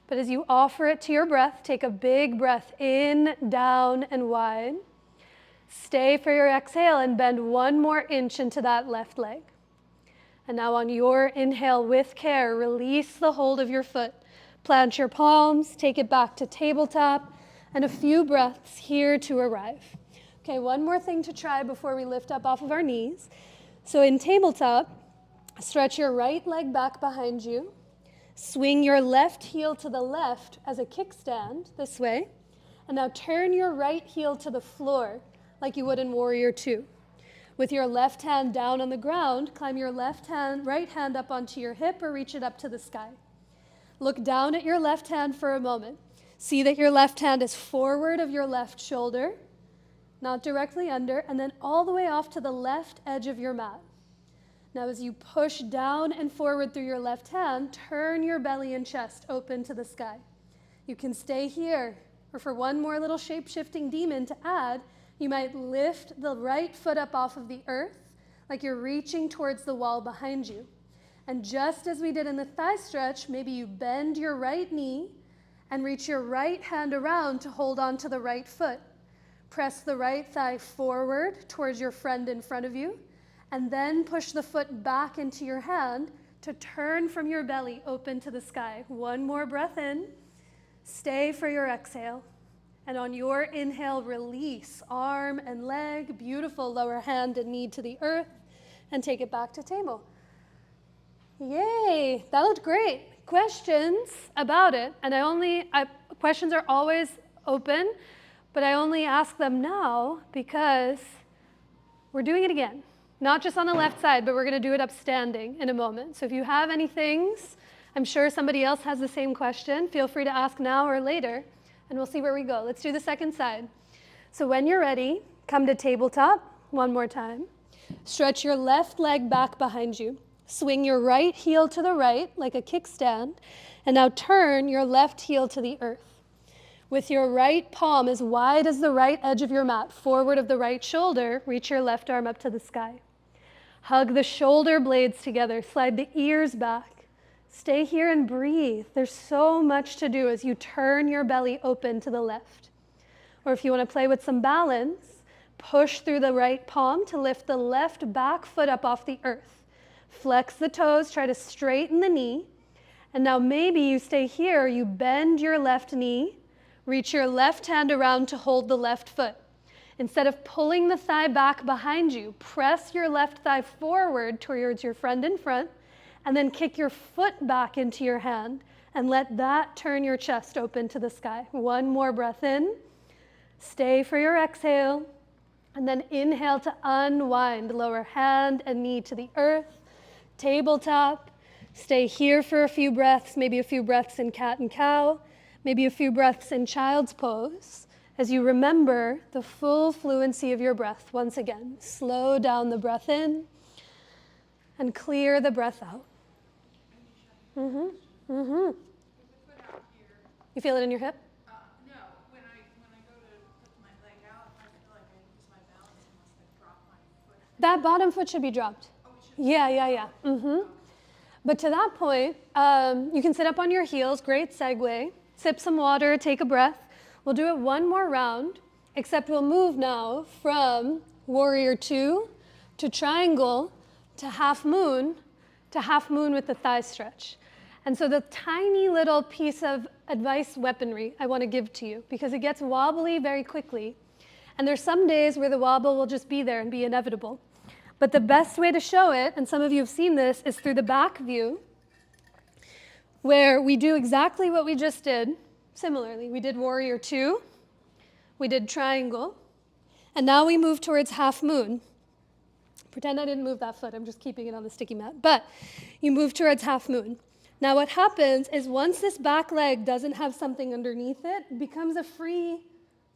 But as you offer it to your breath, take a big breath in, down, and wide. Stay for your exhale and bend one more inch into that left leg. And now on your inhale with care, release the hold of your foot. Plant your palms, take it back to tabletop, and a few breaths here to arrive. Okay, one more thing to try before we lift up off of our knees. So in tabletop, stretch your right leg back behind you. Swing your left heel to the left as a kickstand this way. And now turn your right heel to the floor like you would in Warrior Two. With your left hand down on the ground, climb your right hand up onto your hip or reach it up to the sky. Look down at your left hand for a moment. See that your left hand is forward of your left shoulder, not directly under, and then all the way off to the left edge of your mat. Now as you push down and forward through your left hand, turn your belly and chest open to the sky. You can stay here, or for one more little shape-shifting demon to add, you might lift the right foot up off of the earth like you're reaching towards the wall behind you. And just as we did in the thigh stretch, maybe you bend your right knee and reach your right hand around to hold on to the right foot. Press the right thigh forward towards your friend in front of you, and then push the foot back into your hand to turn from your belly open to the sky. One more breath in. Stay for your exhale. And on your inhale, release arm and leg, beautiful lower hand and knee to the earth, and take it back to table. Yay, that looked great. Questions about it? And questions are always open, but I only ask them now because we're doing it again. Not just on the left side, but we're gonna do it upstanding in a moment. So if you have any things, I'm sure somebody else has the same question, feel free to ask now or later, and we'll see where we go. Let's do the second side. So when you're ready, come to tabletop one more time. Stretch your left leg back behind you. Swing your right heel to the right like a kickstand, and now turn your left heel to the earth. With your right palm as wide as the right edge of your mat, forward of the right shoulder, reach your left arm up to the sky. Hug the shoulder blades together, slide the ears back. Stay here and breathe. There's so much to do as you turn your belly open to the left. Or if you want to play with some balance, push through the right palm to lift the left back foot up off the earth. Flex the toes, try to straighten the knee. And now maybe you stay here, you bend your left knee, reach your left hand around to hold the left foot. Instead of pulling the thigh back behind you, press your left thigh forward towards your friend in front, and then kick your foot back into your hand, and let that turn your chest open to the sky. One more breath in. Stay for your exhale, and then inhale to unwind. Lower hand and knee to the earth. Tabletop. Stay here for a few breaths, maybe a few breaths in cat and cow, maybe a few breaths in child's pose, as you remember the full fluency of your breath. Once again, slow down the breath in and clear the breath out. You feel it in your hip? No, when I go to put my leg out, I feel like I lose my balance unless I drop my foot. That bottom foot should be dropped. Oh, it should be. Yeah. But to that point, you can sit up on your heels, great segue. Sip some water, take a breath. We'll do it one more round, except we'll move now from warrior two to triangle to half moon with the thigh stretch. And so the tiny little piece of advice weaponry I want to give to you, because it gets wobbly very quickly. And there's some days where the wobble will just be there and be inevitable. But the best way to show it, and some of you have seen this, is through the back view, where we do exactly what we just did. Similarly, we did warrior two, we did triangle, and now we move towards half moon. Pretend I didn't move that foot, I'm just keeping it on the sticky mat. But you move towards half moon. Now what happens is once this back leg doesn't have something underneath it, it becomes a free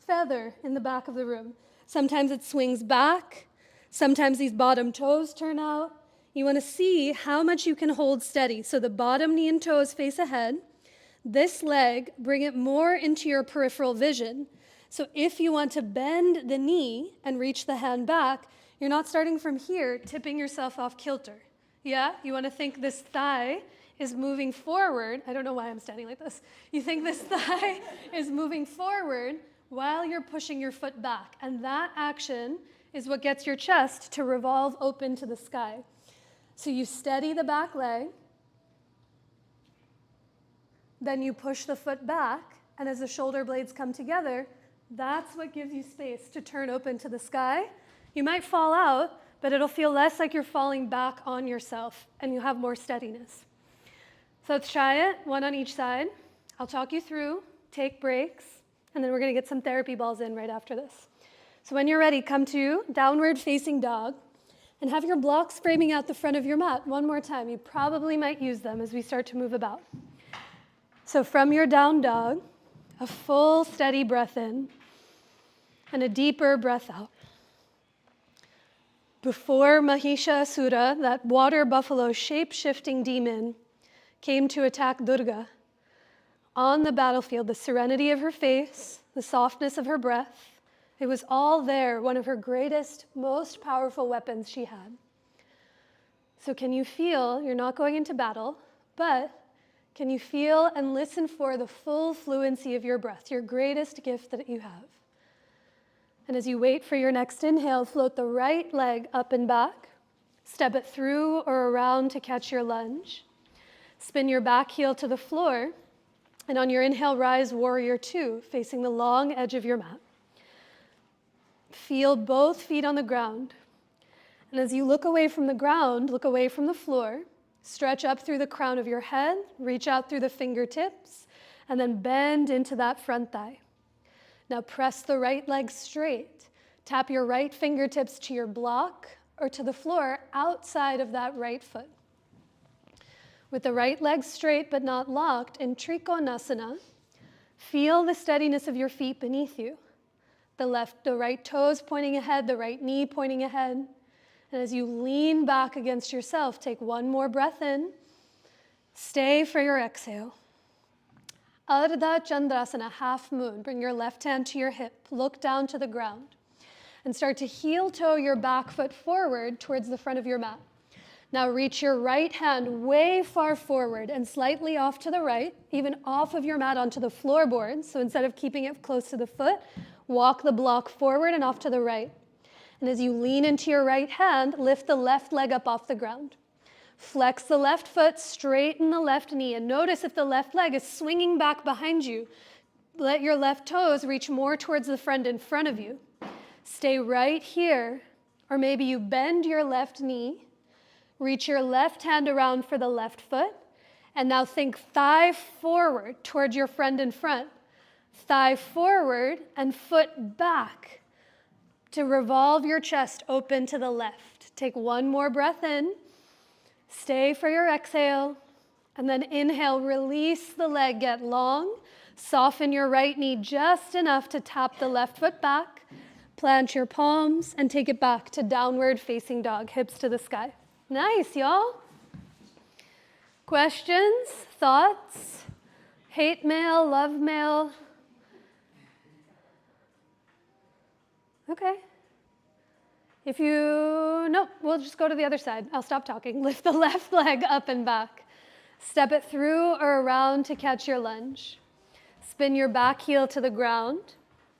feather in the back of the room. Sometimes it swings back, sometimes these bottom toes turn out. You want to see how much you can hold steady. So the bottom knee and toes face ahead. This leg, bring it more into your peripheral vision. So if you want to bend the knee and reach the hand back, you're not starting from here, tipping yourself off kilter. Yeah? You want to think this thigh is moving forward. I don't know why I'm standing like this. You think this thigh is moving forward while you're pushing your foot back. And that action is what gets your chest to revolve open to the sky. So you steady the back leg, then you push the foot back, and as the shoulder blades come together, that's what gives you space to turn open to the sky. You might fall out, but it'll feel less like you're falling back on yourself, and you'll have more steadiness. So let's try it, one on each side. I'll talk you through, take breaks, and then we're gonna get some therapy balls in right after this. So when you're ready, come to downward facing dog, and have your blocks framing out the front of your mat. One more time, you probably might use them as we start to move about. So from your down dog, a full steady breath in and a deeper breath out. Before Mahishasura, that water buffalo shape-shifting demon, came to attack Durga, on the battlefield, the serenity of her face, the softness of her breath, it was all there, one of her greatest, most powerful weapons she had. So can you feel, you're not going into battle, but can you feel and listen for the full fluency of your breath, your greatest gift that you have? And as you wait for your next inhale, float the right leg up and back, Step it through or around to catch your lunge. Spin your back heel to the floor, and on your inhale, rise warrior two, facing the long edge of your mat. Feel both feet on the ground. And as you look away from the ground, look away from the floor, stretch up through the crown of your head, reach out through the fingertips, and then bend into that front thigh. Now press the right leg straight. Tap your right fingertips to your block or to the floor outside of that right foot. With the right leg straight but not locked in Trikonasana, feel the steadiness of your feet beneath you. The right toes pointing ahead, the right knee pointing ahead. And as you lean back against yourself, take one more breath in. Stay for your exhale. Ardha Chandrasana, half moon. Bring your left hand to your hip. Look down to the ground. And start to heel toe your back foot forward towards the front of your mat. Now reach your right hand way far forward and slightly off to the right, even off of your mat onto the floorboards. So instead of keeping it close to the foot, walk the block forward and off to the right. And as you lean into your right hand, lift the left leg up off the ground. Flex the left foot, straighten the left knee, and notice if the left leg is swinging back behind you. Let your left toes reach more towards the friend in front of you. Stay right here, or maybe you bend your left knee. Reach your left hand around for the left foot, and now think thigh forward towards your friend in front. Thigh forward and foot back to revolve your chest open to the left. Take one more breath in. Stay for your exhale, and then inhale, release the leg, get long. Soften your right knee just enough to tap the left foot back. Plant your palms and take it back to downward facing dog, hips to the sky. Nice, y'all. Questions, thoughts, hate mail, love mail? Okay. No, we'll just go to the other side. I'll stop talking. Lift the left leg up and back. Step it through or around to catch your lunge. Spin your back heel to the ground.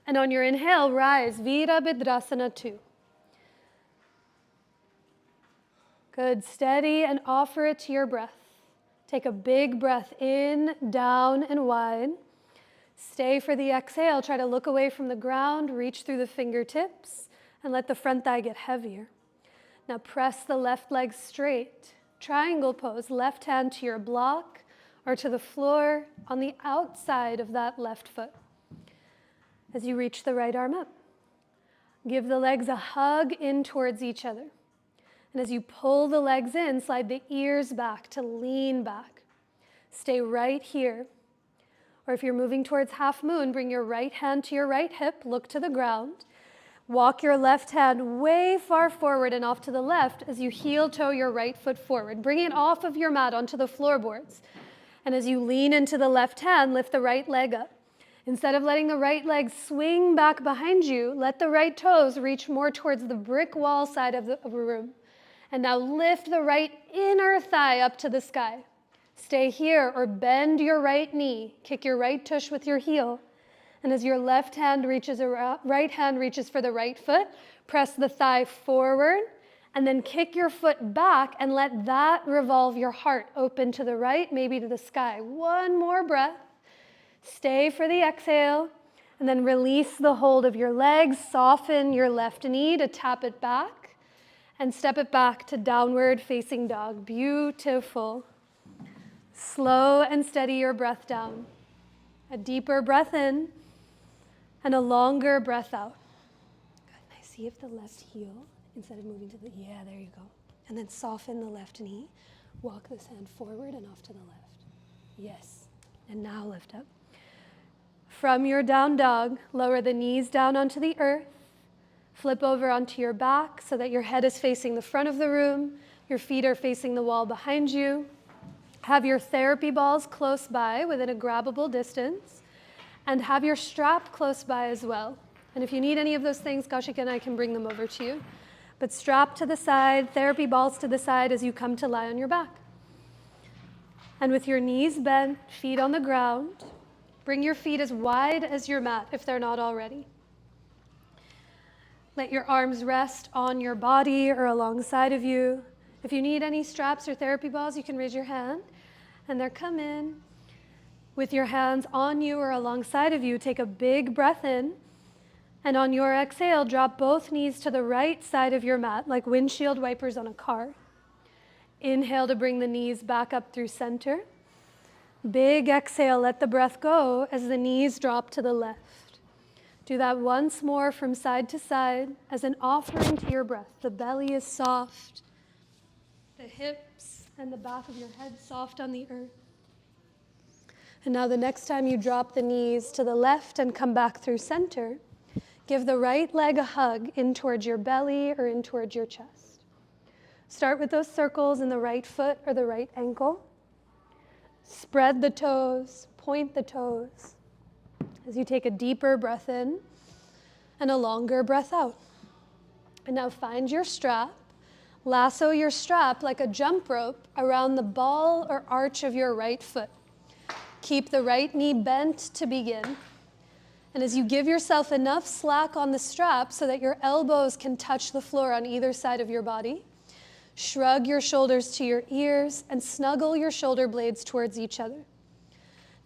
And on your inhale, rise, Virabhadrasana 2. Good, steady, and offer it to your breath. Take a big breath in, down, and wide. Stay for the exhale. Try to look away from the ground, reach through the fingertips, and let the front thigh get heavier. Now press the left leg straight. Triangle pose, left hand to your block or to the floor on the outside of that left foot. As you reach the right arm up, give the legs a hug in towards each other. And as you pull the legs in, slide the ears back to lean back. Stay right here. Or if you're moving towards half moon, bring your right hand to your right hip, look to the ground. Walk your left hand way far forward and off to the left as you heel toe your right foot forward. Bring it off of your mat onto the floorboards. And as you lean into the left hand, lift the right leg up. Instead of letting the right leg swing back behind you, let the right toes reach more towards the brick wall side of a room. And now lift the right inner thigh up to the sky. Stay here or bend your right knee. Kick your right tush with your heel. And as your left hand reaches around, right hand reaches for the right foot, press the thigh forward and then kick your foot back and let that revolve your heart open to the right, maybe to the sky. One more breath. Stay for the exhale and then release the hold of your legs. Soften your left knee to tap it back and step it back to downward facing dog. Beautiful. Slow and steady your breath down. A deeper breath in and a longer breath out. Good. Nice. See if the left heel, instead of moving to the, yeah, there you go. And then soften the left knee. Walk this hand forward and off to the left. Yes. And now lift up. From your down dog, lower the knees down onto the earth. Flip over onto your back so that your head is facing the front of the room. Your feet are facing the wall behind you. Have your therapy balls close by within a grabbable distance. And have your strap close by as well. And if you need any of those things, Kaushik and I can bring them over to you. But strap to the side, therapy balls to the side as you come to lie on your back. And with your knees bent, feet on the ground, bring your feet as wide as your mat if they're not already. Let your arms rest on your body or alongside of you. If you need any straps or therapy balls, you can raise your hand. And they're coming. With your hands on you or alongside of you, take a big breath in. And on your exhale, drop both knees to the right side of your mat, like windshield wipers on a car. Inhale to bring the knees back up through center. Big exhale, let the breath go as the knees drop to the left. Do that once more from side to side as an offering to your breath. The belly is soft, the hips and the back of your head soft on the earth. And now the next time you drop the knees to the left and come back through center, give the right leg a hug in towards your belly or in towards your chest. Start with those circles in the right foot or the right ankle. Spread the toes, point the toes as you take a deeper breath in and a longer breath out. And now find your strap. Lasso your strap like a jump rope around the ball or arch of your right foot. Keep the right knee bent to begin. And as you give yourself enough slack on the strap so that your elbows can touch the floor on either side of your body, shrug your shoulders to your ears and snuggle your shoulder blades towards each other.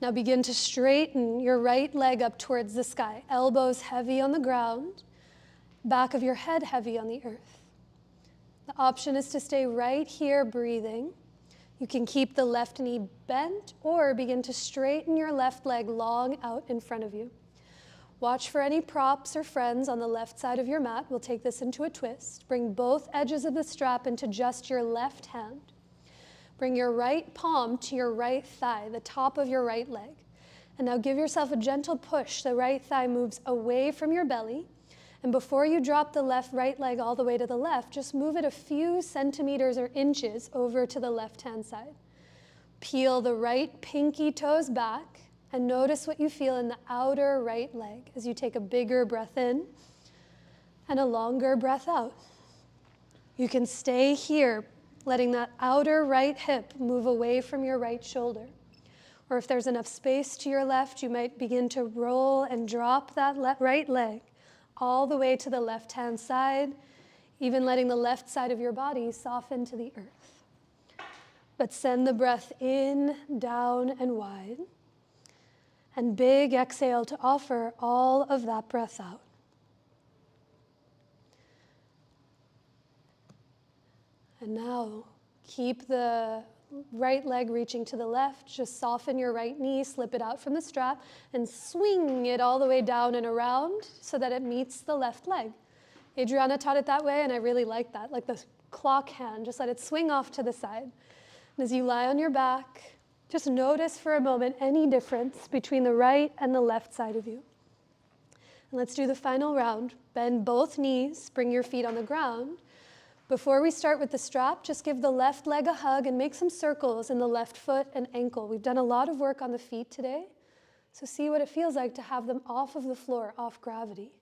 Now begin to straighten your right leg up towards the sky, elbows heavy on the ground, back of your head heavy on the earth. The option is to stay right here breathing. You can keep the left knee bent or begin to straighten your left leg long out in front of you. Watch for any props or friends on the left side of your mat. We'll take this into a twist. Bring both edges of the strap into just your left hand. Bring your right palm to your right thigh, the top of your right leg. And now give yourself a gentle push. The right thigh moves away from your belly. And before you drop the right leg all the way to the left, just move it a few centimeters or inches over to the left-hand side. Peel the right pinky toes back and notice what you feel in the outer right leg as you take a bigger breath in and a longer breath out. You can stay here, letting that outer right hip move away from your right shoulder. Or if there's enough space to your left, you might begin to roll and drop that right leg all the way to the left-hand side, even letting the left side of your body soften to the earth. But send the breath in, down, and wide. And big exhale to offer all of that breath out. And now keep the right leg reaching to the left. Just soften your right knee, slip it out from the strap, and swing it all the way down and around so that it meets the left leg. Adriana taught it that way, and I really like that, like the clock hand. Just let it swing off to the side. And as you lie on your back, just notice for a moment any difference between the right and the left side of you. And let's do the final round. Bend both knees, bring your feet on the ground. Before we start with the strap, just give the left leg a hug and make some circles in the left foot and ankle. We've done a lot of work on the feet today, so see what it feels like to have them off of the floor, off gravity.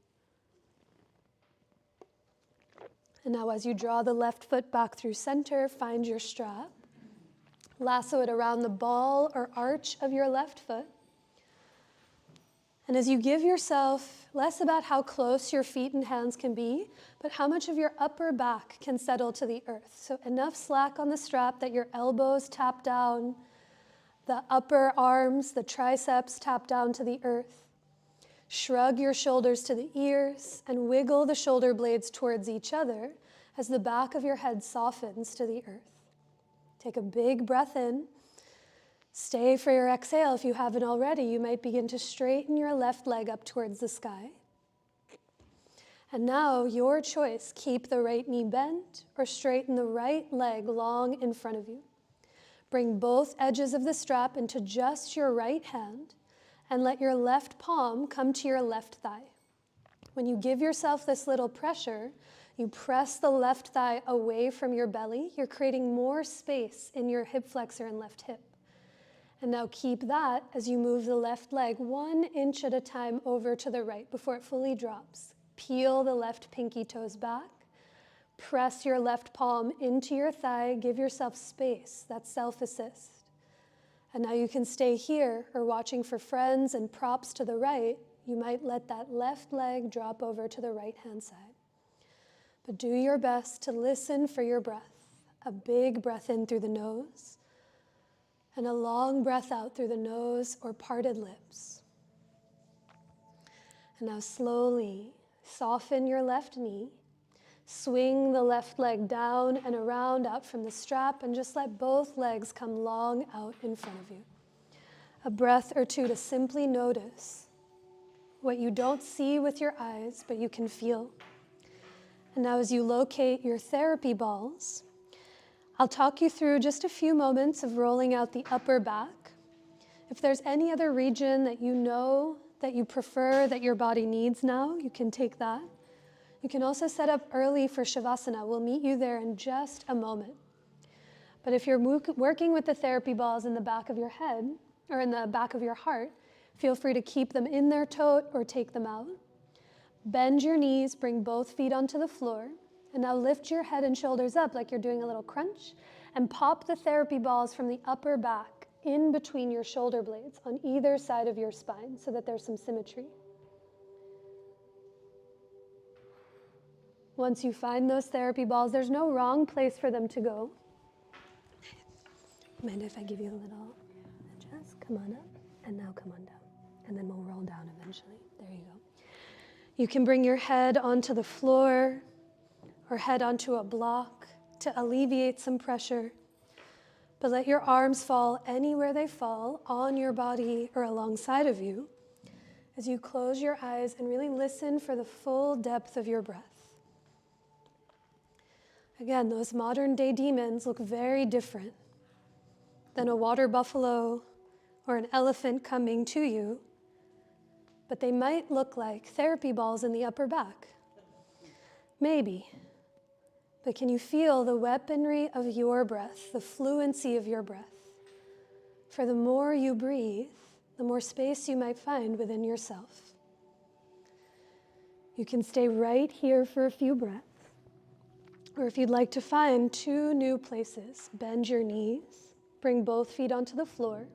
And now as you draw the left foot back through center, find your strap. Lasso it around the ball or arch of your left foot. And as you give yourself less about how close your feet and hands can be, but how much of your upper back can settle to the earth. So enough slack on the strap that your elbows tap down, the upper arms, the triceps tap down to the earth. Shrug your shoulders to the ears and wiggle the shoulder blades towards each other as the back of your head softens to the earth. Take a big breath in. Stay for your exhale. If you haven't already, you might begin to straighten your left leg up towards the sky. And now, your choice. Keep the right knee bent or straighten the right leg long in front of you. Bring both edges of the strap into just your right hand and let your left palm come to your left thigh. When you give yourself this little pressure, you press the left thigh away from your belly. You're creating more space in your hip flexor and left hip. And now keep that as you move the left leg 1 inch at a time over to the right before it fully drops. Peel the left pinky toes back. Press your left palm into your thigh. Give yourself space. That's self-assist. And now you can stay here or watching for friends and props to the right. You might let that left leg drop over to the right-hand side. But do your best to listen for your breath A big breath in through the nose, and a long breath out through the nose or parted lips. And now slowly soften your left knee. Swing the left leg down and around out from the strap, and just let both legs come long out in front of you. A breath or two to simply notice what you don't see with your eyes, but you can feel. And now as you locate your therapy balls, I'll talk you through just a few moments of rolling out the upper back. If there's any other region that you know that you prefer, that your body needs now, you can take that. You can also set up early for Shavasana. We'll meet you there in just a moment. But if you're working with the therapy balls in the back of your head or in the back of your heart, feel free to keep them in their tote or take them out. Bend your knees, bring both feet onto the floor. And now lift your head and shoulders up like you're doing a little crunch, and pop the therapy balls from the upper back in between your shoulder blades on either side of your spine so that there's some symmetry. Once you find those therapy balls, there's no wrong place for them to go. Mind if I give you a little adjust? Come on up, and now come on down. And then we'll roll down eventually. There you go. You can bring your head onto the floor, or head onto a block to alleviate some pressure. But let your arms fall anywhere they fall, on your body or alongside of you, as you close your eyes and really listen for the full depth of your breath. Again, those modern day demons look very different than a water buffalo or an elephant coming to you, but they might look like therapy balls in the upper back. Maybe. But can you feel the weaponry of your breath, the fluency of your breath? For the more you breathe, the more space you might find within yourself. You can stay right here for a few breaths. Or if you'd like to find two new places, bend your knees, bring both feet onto the floor,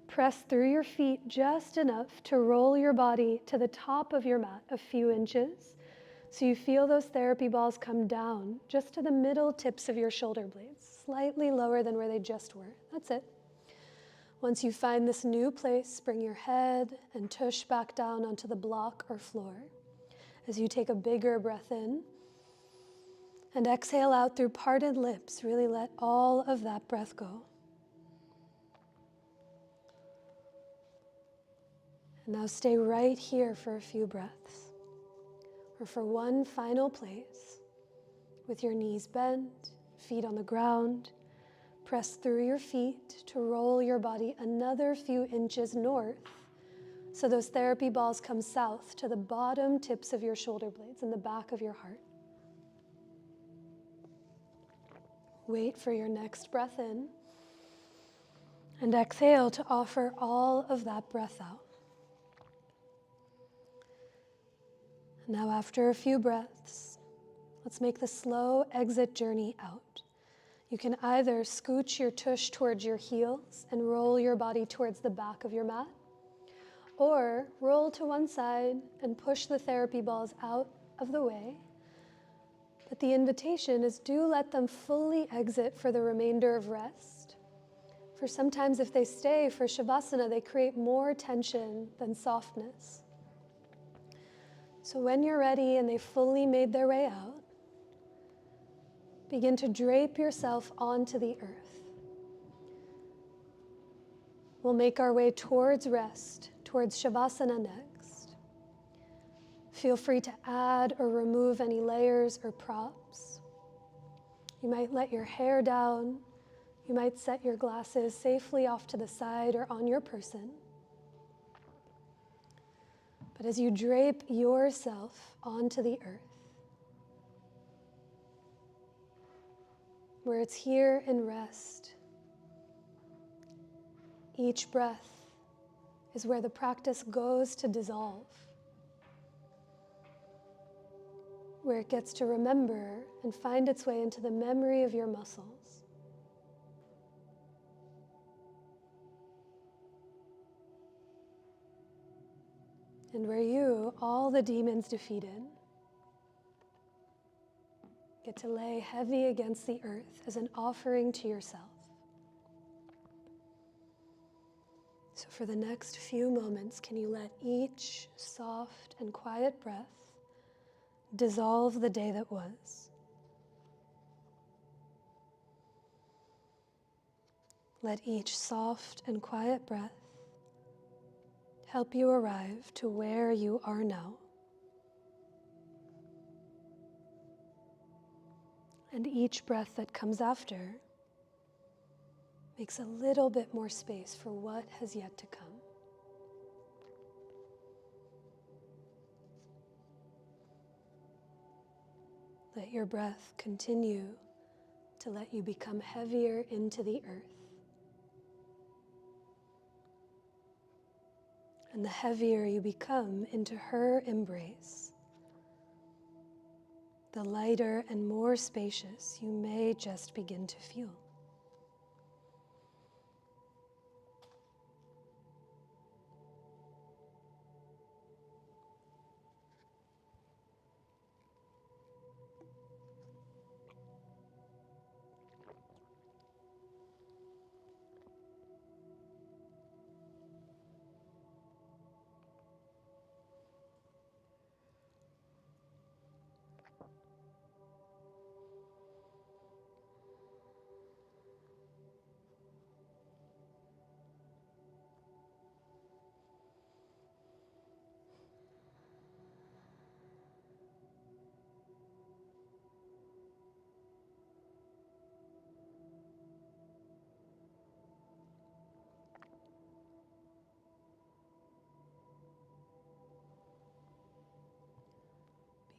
press through your feet just enough to roll your body to the top of your mat a few inches, so you feel those therapy balls come down just to the middle tips of your shoulder blades, slightly lower than where they just were. That's it. Once you find this new place, bring your head and tush back down onto the block or floor as you take a bigger breath in. And exhale out through parted lips. Really let all of that breath go. And now stay right here for a few breaths. Or for one final place, with your knees bent, feet on the ground, press through your feet to roll your body another few inches north, so those therapy balls come south to the bottom tips of your shoulder blades and the back of your heart. Wait for your next breath in, and exhale to offer all of that breath out. Now, after a few breaths, let's make the slow exit journey out. You can either scooch your tush towards your heels and roll your body towards the back of your mat, or roll to one side and push the therapy balls out of the way. But the invitation is, do let them fully exit for the remainder of rest. For sometimes if they stay for Shavasana, they create more tension than softness. So when you're ready and they fully made their way out, begin to drape yourself onto the earth. We'll make our way towards rest, towards Shavasana next. Feel free to add or remove any layers or props. You might let your hair down. You might set your glasses safely off to the side or on your person. But as you drape yourself onto the earth, where it's here in rest, each breath is where the practice goes to dissolve, where it gets to remember and find its way into the memory of your muscles. And where you, all the demons defeated, get to lay heavy against the earth as an offering to yourself. So for the next few moments, can you let each soft and quiet breath dissolve the day that was? Let each soft and quiet breath help you arrive to where you are now. And each breath that comes after makes a little bit more space for what has yet to come. Let your breath continue to let you become heavier into the earth. And the heavier you become into her embrace, the lighter and more spacious you may just begin to feel.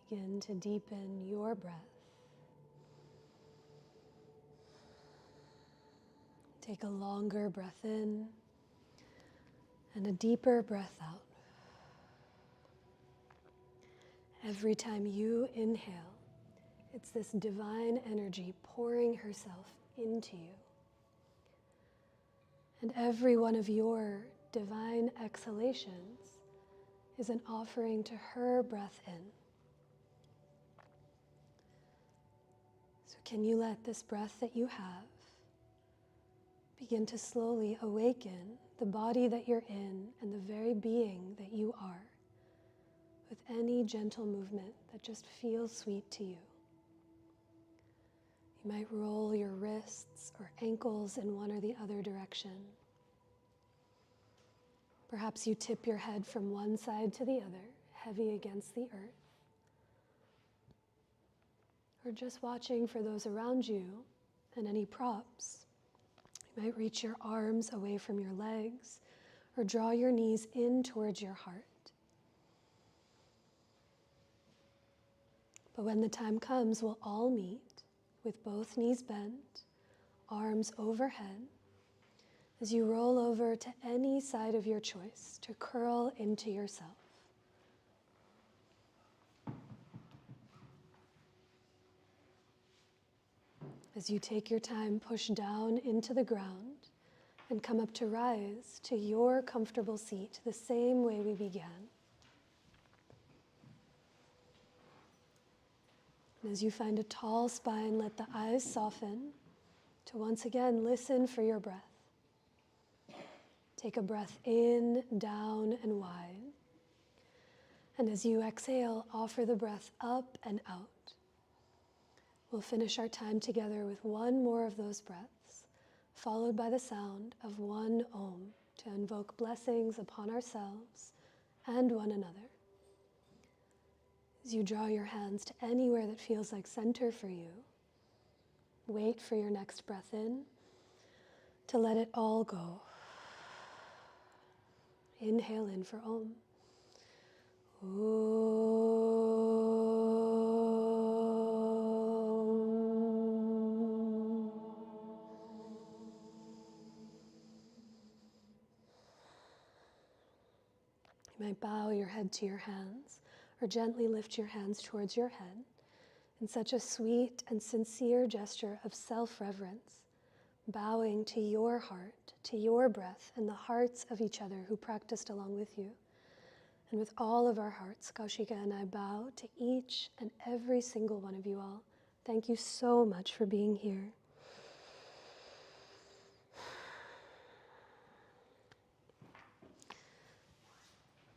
Begin to deepen your breath. Take a longer breath in and a deeper breath out. Every time you inhale, it's this divine energy pouring herself into you. And every one of your divine exhalations is an offering to her breath in. So can you let this breath that you have begin to slowly awaken the body that you're in and the very being that you are, with any gentle movement that just feels sweet to you. You might roll your wrists or ankles in one or the other direction. Perhaps you tip your head from one side to the other, heavy against the earth. Or just watching for those around you and any props. You might reach your arms away from your legs or draw your knees in towards your heart. But when the time comes, we'll all meet with both knees bent, arms overhead, as you roll over to any side of your choice to curl into yourself. As you take your time, push down into the ground and come up to rise to your comfortable seat the same way we began. And as you find a tall spine, let the eyes soften to once again listen for your breath. Take a breath in, down, and wide. And as you exhale, offer the breath up and out. We'll finish our time together with one more of those breaths, followed by the sound of one Om to invoke blessings upon ourselves and one another. As you draw your hands to anywhere that feels like center for you, wait for your next breath in to let it all go. Inhale in for Om. You might bow your head to your hands or gently lift your hands towards your head in such a sweet and sincere gesture of self-reverence, bowing to your heart, to your breath, and the hearts of each other who practiced along with you. And with all of our hearts, Kaushika and I bow to each and every single one of you all Thank you so much for being here.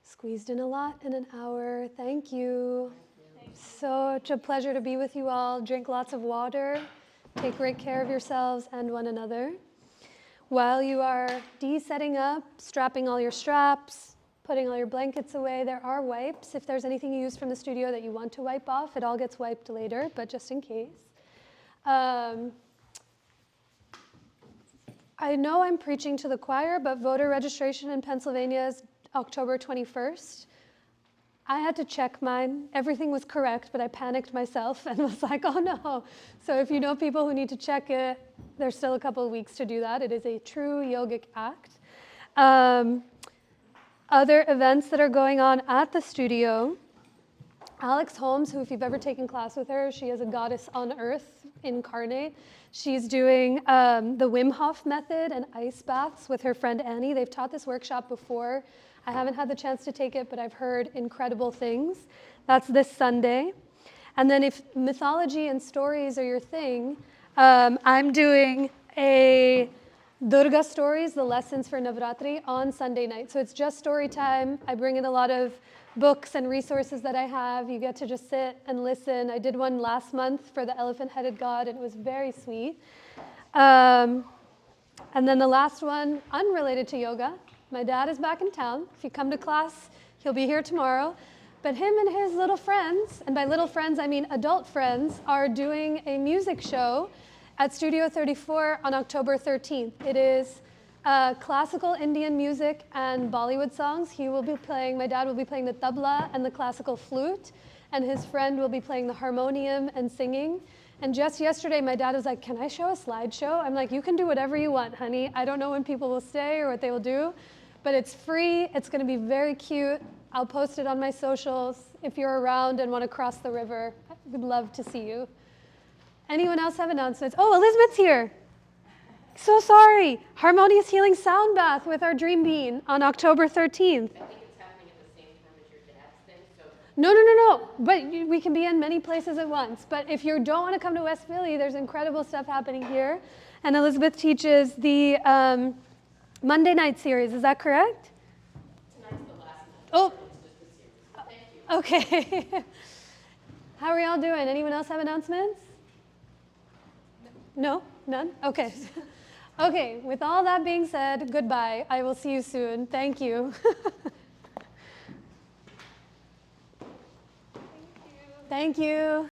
Squeezed in a lot in an hour. Thank you. Such a pleasure to be with you all. Drink lots of water. Take great care of yourselves and one another. While you are setting up, strapping all your straps, putting all your blankets away, there are wipes. If there's anything you used from the studio that you want to wipe off, it all gets wiped later, but just in case. I know I'm preaching to the choir, but voter registration in Pennsylvania is October 21st. I had to check mine. Everything was correct, but I panicked myself and was like, oh no. So if you know people who need to check it, there's still a couple of weeks to do that. It is a true yogic act. Other events that are going on at the studio, Alex Holmes, who if you've ever taken class with her, she is a goddess on earth incarnate. She's doing the Wim Hof method and ice baths with her friend Annie. They've taught this workshop before. I haven't had the chance to take it, but I've heard incredible things. That's this Sunday. And then if mythology and stories are your thing, I'm doing a Durga stories, the lessons for Navratri, on Sunday night. So it's just story time. I bring in a lot of books and resources that I have. You get to just sit and listen. I did one last month for the elephant-headed god, and it was very sweet. And then the last one, unrelated to yoga. My dad is back in town. If you come to class, he'll be here tomorrow. But him and his little friends, and by little friends I mean adult friends, are doing a music show at Studio 34 on October 13th. It is classical Indian music and Bollywood songs. He will be playing, my dad will be playing the tabla and the classical flute, and his friend will be playing the harmonium and singing. And just yesterday, my dad was like, can I show a slideshow? I'm like, you can do whatever you want, honey. I don't know when people will stay or what they will do, but it's free. It's gonna be very cute. I'll post it on my socials. If you're around and wanna cross the river, I would love to see you. Anyone else have announcements? Oh, Elizabeth's here. So sorry. Harmonious Healing Sound Bath with our Dream Bean on October 13th. I think it's happening at the same time as your dad's thing, so. No. But we can be in many places at once. But if you don't want to come to West Philly, there's incredible stuff happening here. And Elizabeth teaches the Monday night series. Is that correct? Tonight's the last night. Oh. It's just the series. Thank you. Okay. How are y'all doing? Anyone else have announcements? No? None? Okay. Okay, with all that being said, goodbye. I will see you soon. Thank you. Thank you.